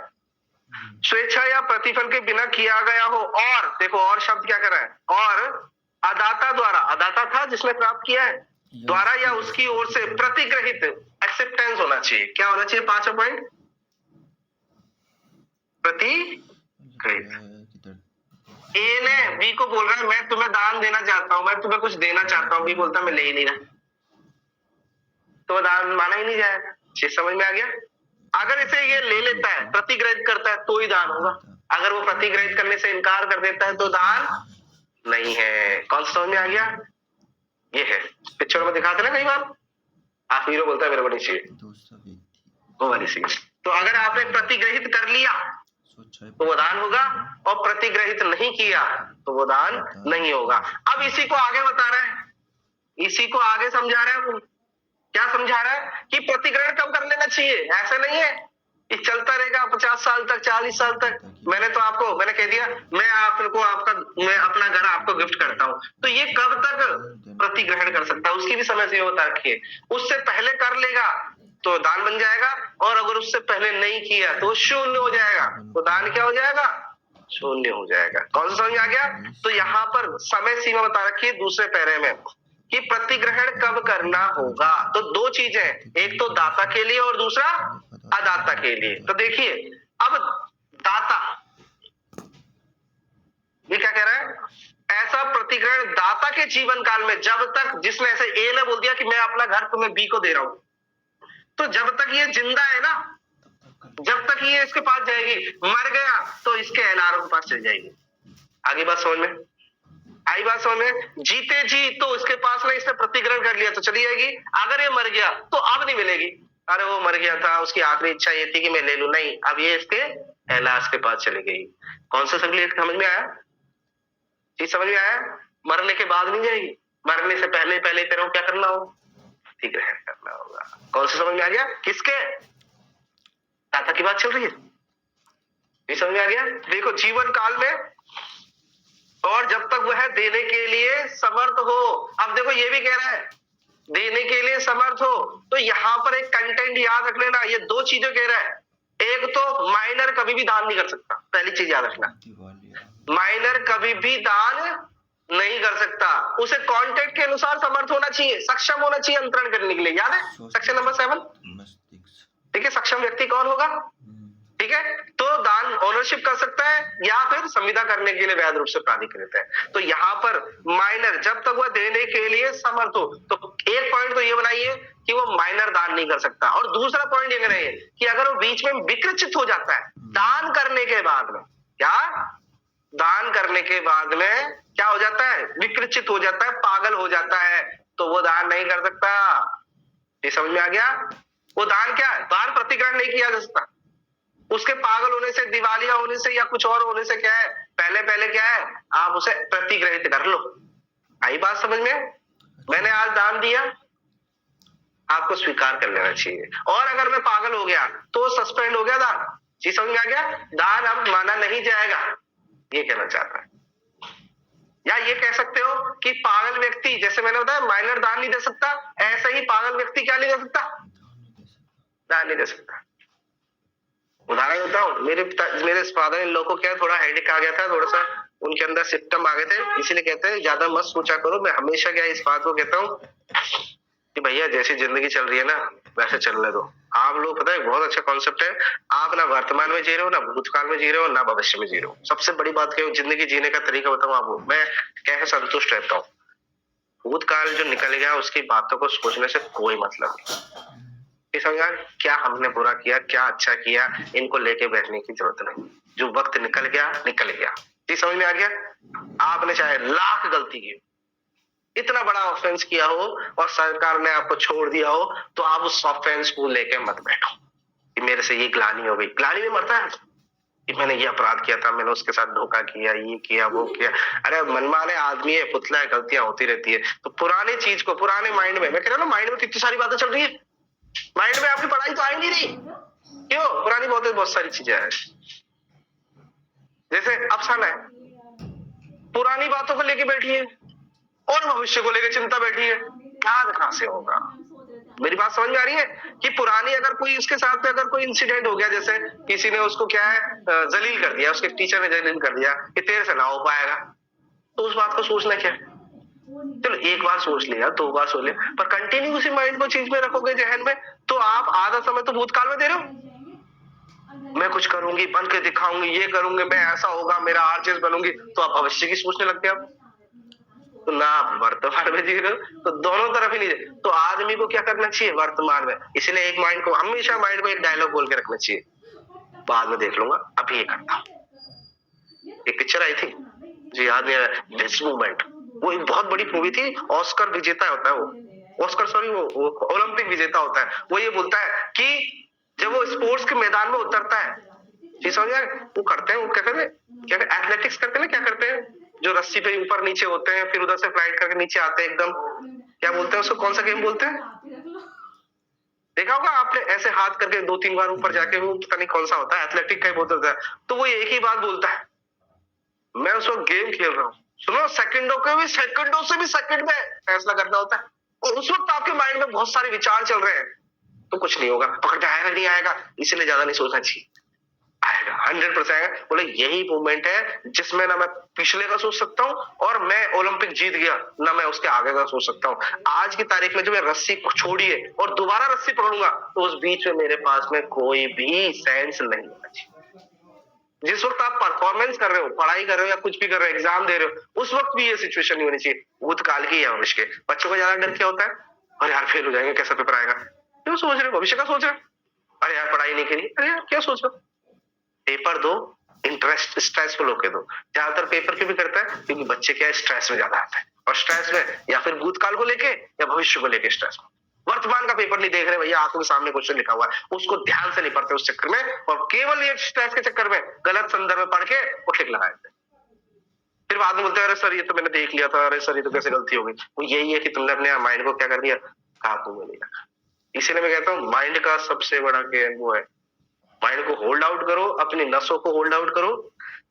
स्वेच्छा या प्रतिफल के बिना किया गया हो, और देखो और शब्द क्या कर रहा है, और अदाता द्वारा, अदाता था जिसने प्राप्त किया है, द्वारा या उसकी ओर से प्रतिग्रहित एक्सेप्टेंस होना चाहिए। क्या होना चाहिए 5वां पॉइंट, प्रतिग्रहित। ए ने बी को बोल रहा है मैं तुम्हें दान देना चाहता हूं, मैं तुम्हें कुछ देना चाहता हूं, बी बोलता मैं ले ही नहीं रहा, तो दान माना ही नहीं जाएगा। चीज समझ में आ गया। अगर इसे ये ले लेता है, प्रतिग्रहित करता है, तो ही दान होगा। अगर वो प्रतिग्रहित करने से इनकार कर देता है तो दान नहीं है। कौन समझ में आ गया? ये है पिक्चर में दिखाते ना कई बार, आप हीरो बोलता है मेरे को नहीं चाहिए, वो वाली सीन। तो अगर आपने प्रतिग्रहित कर लिया तो वो दान होगा, और प्रतिग्रहित नहीं किया तो वो दान नहीं होगा। अब इसी को आगे बता रहा है, इसी को आगे समझा रहा है। वो क्या समझा रहा है कि प्रतिग्रहण कब कर लेना चाहिए? ऐसा नहीं है कि चलता रहेगा 50 साल तक, 40 साल तक। मैंने कह दिया मैं अपना घर आपको गिफ्ट करता हूं, तो ये कब तक प्रतिग्रहण कर सकता है? उसकी भी समय सीमा बता रखी है। उससे पहले कर लेगा तो दान बन जाएगा, और अगर उससे पहले नहीं किया तो शून्य हो जाएगा। तो दान क्या हो जाएगा? शून्य हो जाएगा। कौन सा समझ आ गया? तो यहाँ पर समय सीमा बता रखी है दूसरे पैरे में कि प्रतिग्रहण कब करना होगा। तो दो चीजें, एक तो दाता के लिए और दूसरा अदाता के लिए। तो देखिए अब दाता ये क्या कह रहा है? ऐसा प्रतिग्रहण दाता के जीवन काल में, जब तक जिसने ऐसे ए ने बोल दिया कि मैं अपना घर तुम्हें बी को दे रहा हूं, तो जब तक ये जिंदा है ना, जब तक ये इसके पास जाएगी, मर गया तो इसके एलआरओ के पास चली जाएगी। आगे बात समझ में आई? बात समझ में? जीते जी तो इसके पास में इसने प्रतिग्रहण कर लिया तो चली जाएगी। अगर ये मर गया तो अब नहीं मिलेगी। अरे वो मर गया था, उसकी आखिरी इच्छा ये थी कि मैं ले लूं, नहीं, अब ये इसके एलआर के पास चली गई। कौन सा समझ में आया? चीज समझ में आया? मरने के बाद नहीं जाएगी, मरने से पहले पहले तेरे को क्या करना हो? प्रतिग्रहण करना होगा। कौन सा समझ में आ गया? किसके? दाता की बात चल रही है। ये समझ में आ गया? देखो जीवन काल में, और जब तक वह देने के लिए समर्थ हो। अब देखो ये भी कह रहा है देने के लिए समर्थ हो, तो यहां पर एक कंटेंट याद रख लेना। ये दो चीजें कह रहा है। एक तो माइनर कभी भी दान नहीं कर सकता, पहली चीज याद रखना, माइनर कभी भी दान नहीं कर सकता। उसे कॉन्टेक्ट के अनुसार समर्थ होना चाहिए, सक्षम होना चाहिए अंतरण करने के लिए। याद है सेक्शन नंबर 7? ठीक है, सक्षम व्यक्ति कौन होगा? ठीक है, तो दान ओनरशिप कर सकता है या फिर संविदा करने के लिए वैध रूप से प्राधिकृत है। तो यहाँ पर माइनर जब तक वह देने के लिए समर्थ हो, तो एक पॉइंट तो ये बनाइए कि वो माइनर दान नहीं कर सकता। और दूसरा पॉइंट ये बनाइए कि अगर वो बीच में विकृचित हो जाता है दान करने के बाद में, क्या दान करने के बाद में क्या हो जाता है? विकृचित हो जाता है, पागल हो जाता है, तो वो दान नहीं कर सकता। ये समझ में आ गया? वो दान क्या है? दान प्रतिग्रहण नहीं किया जा सकता। उसके पागल होने से, दिवालिया होने से या कुछ और होने से क्या है? पहले क्या है? आप उसे प्रतिग्रहित कर लो। आई बात समझ में? मैंने आज दान दिया, आपको स्वीकार कर लेना चाहिए। और अगर मैं पागल हो गया तो सस्पेंड हो गया दान। चीज समझ में आ गया? दान अब माना नहीं जाएगा, ये कहना चाहता है। या ये कह सकते हो कि पागल व्यक्ति, जैसे मैंने बताया माइनर दान नहीं दे सकता, ऐसे ही पागल व्यक्ति क्या नहीं दे सकता? दान नहीं दे सकता। उदाहरण बताऊं, मेरे फादर इन लोगों को क्या थोड़ा हेडेक आ गया था, थोड़ा सा उनके अंदर सिम्टम आ गए थे, इसीलिए कहते हैं ज्यादा मत सोचा करो। मैं हमेशा क्या इस बात को कहता हूँ कि भैया जैसी जिंदगी चल रही है ना वैसे चलने दो। आप लोग पता है बहुत अच्छा कॉन्सेप्ट है, आप ना वर्तमान में जी रहे हो, ना भूतकाल में जी रहे हो, ना भविष्य में जी रहे हो। सबसे बड़ी बात क्या है, जिंदगी जीने का तरीका बताऊं आपको, मैं कैसे संतुष्ट रहता हूँ। भूतकाल जो निकल गया उसकी बातों को सोचने से कोई मतलब नहीं। समझा? क्या हमने बुरा किया, क्या अच्छा किया, इनको लेके बैठने की जरूरत नहीं। जो वक्त निकल गया निकल गया। ये समझ में आ गया? आपने चाहे लाख गलती की, इतना बड़ा ऑफेंस किया हो और सरकार ने आपको छोड़ दिया हो, तो आप उस ऑफेंस को लेके मत बैठो कि मेरे से ये ग्लानि हो गई। ग्लानि में मरता है कि मैंने ये अपराध किया था, मैंने उसके साथ धोखा किया, ये किया, वो किया। अरे मनमाने आदमी है, पुतला है, गलतियां होती रहती है। तो पुरानी चीज को, पुराने माइंड में, मैं कह रहा हूँ ना, माइंड में कितनी सारी बातें चल रही है, माइंड में आपकी पढ़ाई तो आई नहीं रही। क्यों? पुरानी बहुत सारी चीजें हैं। जैसे अफसाना है, पुरानी बातों को लेके बैठी है और भविष्य को लेकर चिंता बैठी है, क्या कहां से होगा? मेरी बात समझ में आ रही है कि पुरानी, अगर कोई इसके साथ में अगर कोई इंसिडेंट हो गया, जैसे किसी ने उसको क्या है जलील कर दिया, उसके टीचर ने जलील कर दिया कि तेरे से ना हो पाएगा, तो उस बात को सोचना क्या? चलो एक बार सोच लिया, 2 बार सोच लिया, पर कंटिन्यू उसी माइंड को चीज में रखोगे जहन में, तो आप आधा समय तो भूतकाल में दे रहे हो। मैं कुछ करूंगी, बन के दिखाऊंगी, ये करूंगी, मैं ऐसा होगा, मेरा आरजेस बनूंगी, तो आप भविष्य की सोचने लगते हैं। तो ना आप वर्तमान में जी रहे हो, तो दोनों तरफ ही नहीं। तो आदमी को क्या करना चाहिए वर्तमान में, इसलिए एक माइंड को हमेशा माइंड को एक डायलॉग बोल के रखना चाहिए, बाद में देख लूंगा, अभी ये करता हूँ। एक पिक्चर आई थी जी, याद नहीं आ रहा, दिस मूवमेंट, वो एक बहुत बड़ी मूवी थी, ऑस्कर विजेता होता है वो, ऑस्कर सॉरी वो ओलंपिक विजेता होता है। वो ये बोलता है कि जब वो स्पोर्ट्स के मैदान में उतरता है, ठीक समझ यार, वो करते हैं, वो क्या करते हैं, क्या एथलेटिक्स करते हैं ना, क्या करते हैं, जो रस्सी पे ऊपर नीचे होते हैं, फिर उधर से फ्लाइट करके नीचे आते हैं एकदम, क्या बोलते हैं उसको, कौन सा गेम बोलते हैं, देखा होगा आपने, ऐसे हाथ करके 2-3 बार ऊपर जाके, वो पता नहीं कौन सा होता है, एथलेटिक का ही बोलता है। तो वो एक ही बात बोलता है, मैं उस वक्त गेम खेल रहा हूँ, सुनो, सेकंडों से भी सेकंड में फैसला करना होता है, और उस वक्त आपके माइंड में बहुत सारे विचार चल रहे हैं, तो कुछ नहीं होगा, पकड़ आएगा नहीं आएगा, इसलिए ज्यादा नहीं सोचना चाहिए, आएगा 100% आएगा। बोले यही मूवमेंट है जिसमें ना मैं पिछले का सोच सकता हूँ, और मैं ओलंपिक जीत गया ना मैं उसके आगे का सोच सकता हूँ। आज की तारीख में जो मैं रस्सी छोड़ी है और दोबारा रस्सी पकड़ूंगा, तो उस बीच में मेरे पास में कोई भी सेंस नहीं होना चाहिए। जिस वक्त आप परफॉर्मेंस कर रहे हो, पढ़ाई कर रहे हो या कुछ भी कर रहे हो, एग्जाम दे रहे हो, उस वक्त भी ये सिचुएशन नहीं होनी चाहिए। भूतकाल की है भविष्य के। बच्चों को ज्यादा डर क्या होता है, अरे यार फेल हो जाएंगे, कैसा पेपर आएगा, क्यों सोच रहे हो, भविष्य का सोच रहे हो, अरे यार पढ़ाई नहीं करी, अरे यार क्या सोच रहे हो, पेपर दो, इंटरेस्ट स्ट्रेसफुल होके दो। ज्यादातर पेपर क्यों भी करता है, क्योंकि बच्चे क्या है, स्ट्रेस में ज्यादा आता है, और स्ट्रेस में या फिर भूतकाल को लेके या भविष्य को लेके स्ट्रेस में। वर्तमान का पेपर नहीं देख रहे भैया, आंखों के सामने क्वेश्चन लिखा हुआ है, उसको ध्यान से नहीं पढ़ते उस चक्कर में, और केवल ये स्ट्रेस के चक्कर में गलत संदर्भ में पढ़ के वो टिक लगा देते हैं। फिर बाद में बोलते हैं अरे सर ये तो मैंने देख लिया था, अरे सर ये तो कैसे गलती हो गई। वो यही है कि तुमने अपने माइंड को क्या कर दिया, काबू में नहीं रखा। इसीलिए मैं कहता हूँ माइंड का सबसे बड़ा गेम वो है, माइंड को होल्ड आउट करो, अपनी नसों को होल्ड आउट करो।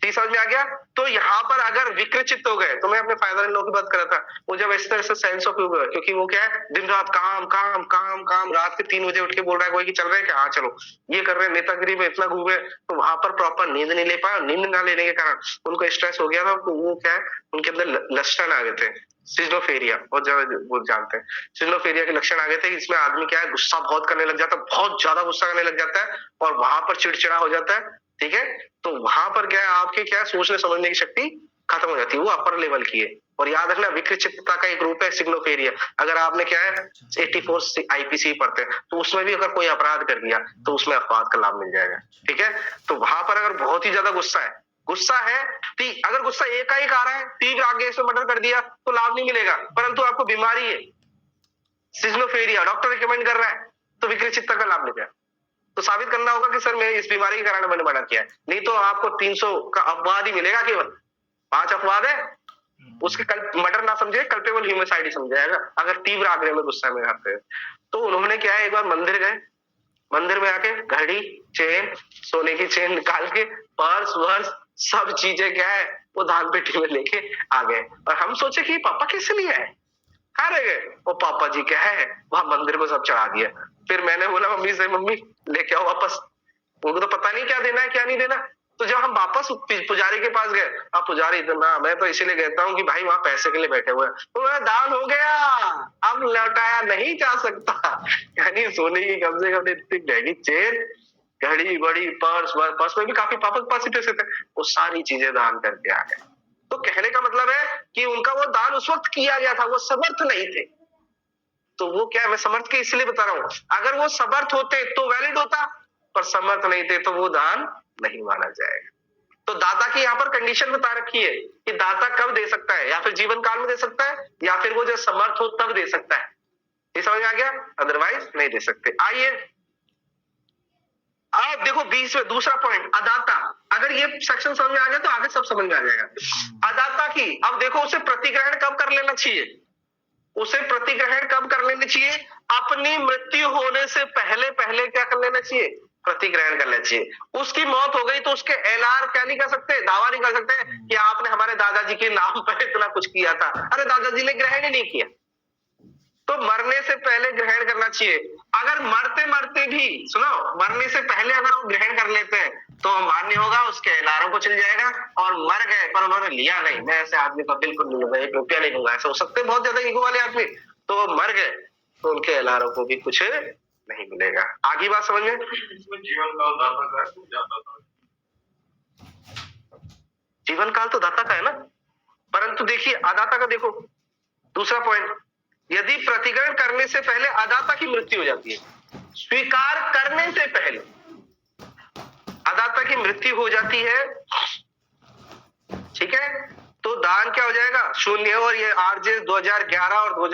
ठीक समझ में आ गया। तो यहाँ पर अगर विकृचित हो गए, तो मैं अपने फायदा लोगों की बात कर रहा था, वो जब इस तरह से सेंस ऑफ ह्यूमर, क्योंकि वो क्या है, दिन रात काम काम काम काम, रात के 3 बजे उठ के बोल रहा है कोई कि चल रहे हैं क्या, हाँ चलो ये कर रहे हैं, नेतागिरी में इतना घूमे, तो वहां पर प्रॉपर नींद नहीं ले पाया, नींद ना लेने के कारण उनको स्ट्रेस हो गया था, तो वो क्या है, उनके अंदर लक्षण आ गए थे, सिजोफ्रेनिया, बहुत ज्यादा वो जानते हैं, सिजोफ्रेनिया के लक्षण आ गए थे। इसमें आदमी क्या है, गुस्सा बहुत करने लग जाता है, बहुत ज्यादा गुस्सा करने लग जाता है, और वहां पर चिड़चिड़ा हो जाता है। ठीक है, तो वहां पर क्या है, आपके क्या है, सोचने समझने की शक्ति खत्म हो जाती है, वो अपर लेवल की है। और याद रखना, विकृचितता का एक रूप है सिग्नोफेरिया। अगर आपने क्या है 84 आईपीसी पढ़ते हैं, तो उसमें भी अगर कोई अपराध कर दिया तो उसमें अपवाद का लाभ मिल जाएगा। ठीक है, तो वहां पर अगर बहुत ही ज्यादा गुस्सा है, अगर गुस्सा एकाएक आ रहा है, तीव्र आगे से मर्डर कर दिया, तो लाभ नहीं मिलेगा। परंतु आपको बीमारी है सिग्नोफेरिया, डॉक्टर रिकमेंड कर रहा है, तो विकृचितता का लाभ मिलेगा। तो साबित करना होगा कि सर मैं इस बीमारी के कारण मैंने मर्डर किया है, नहीं तो आपको 300 का अपवाद ही मिलेगा, केवल 5 अपवाद है, उसके मर्डर ना समझे, कल्पेबल ह्यूमिसाइड ही समझाएगा अगर तीव्र आग्रह में गुस्सा में आते हैं। तो उन्होंने क्या है, एक बार मंदिर गए, मंदिर में आके घड़ी, चेन, सोने की चेन निकाल के, पर्स वर्स सब चीजें क्या है, वो दान पेटी में लेके आ गए। और हम सोचे कि पापा कैसे लिए आए, कहाँ रह गए, वो पापा जी क्या है, वहां मंदिर को सब चढ़ा दिया। फिर मैंने बोला मम्मी से, मम्मी लेके आओ वापस, उनको तो पता नहीं क्या देना है क्या नहीं देना। तो जब हम वापस पुजारी के पास गए, अब पुजारी इतना, मैं तो इसीलिए कहता हूँ कि भाई वहां पैसे के लिए बैठे हुए हैं, तो दान हो गया, अब लौटाया नहीं जा सकता। यानी सोने की कम से कम इतनी महंगी चेन, घड़ी बड़ी, पर्स में भी काफी पापा के पास ही पैसे थे, वो सारी चीजें दान करके आ गए। तो कहने का मतलब है कि उनका वो दान उस वक्त किया गया था, वो समर्थ नहीं थे। तो वो क्या है, मैं समर्थ के इसलिए बता रहा हूं, अगर वो समर्थ होते तो वैलिड होता, पर समर्थ नहीं थे तो वो दान नहीं माना जाएगा। तो दाता की यहाँ पर कंडीशन बता रखी है कि दाता कब दे सकता है, या फिर जीवन काल में दे सकता है, या फिर वो जब समर्थ हो तब दे सकता है। ये समझ में आ गया, अदरवाइज नहीं दे सकते। आइए आप देखो 20 में दूसरा पॉइंट, अदाता। अगर ये सेक्शन समझ में आ गया तो आगे सब समझ में आ जाएगा। अदाता की, अब देखो उसे प्रतिग्रहण कब कर लेना चाहिए, उसे प्रतिग्रहण कब कर लेना चाहिए, अपनी मृत्यु होने से पहले पहले क्या कर लेना चाहिए, प्रतिग्रहण कर लेना चाहिए। उसकी मौत हो गई तो उसके एलआर क्या नहीं कर सकते, दावा नहीं कर सकते कि आपने हमारे दादाजी के नाम पर इतना कुछ किया था, अरे दादाजी ने ग्रहण ही नहीं किया। तो मरने से पहले ग्रहण करना चाहिए। अगर मरते मरते भी, सुनो, मरने से पहले अगर वो ग्रहण कर लेते हैं तो मान्य होगा, उसके एलारों को चल जाएगा। और मर गए पर उन्होंने लिया नहीं, मैं ऐसे आदमी का बिल्कुल नहीं लूंगा, 1 रुपया नहीं लूंगा, ऐसा हो सकते हैं बहुत ज्यादा ईगो वाले आदमी, तो वो मर गए तो उनके एलारों को भी कुछ नहीं मिलेगा। आगे बात समझ में, जीवन काल दाता का है, जाता था। जीवन काल तो दाता का है ना, परंतु देखिए अदाता का देखो, दूसरा पॉइंट, यदि प्रतिग्रहण करने से पहले अदाता की मृत्यु हो जाती है, स्वीकार करने से पहले अदाता की मृत्यु हो जाती है, ठीक है, तो दान क्या हो जाएगा? शून्य। और ये आरजे 2011 और 2000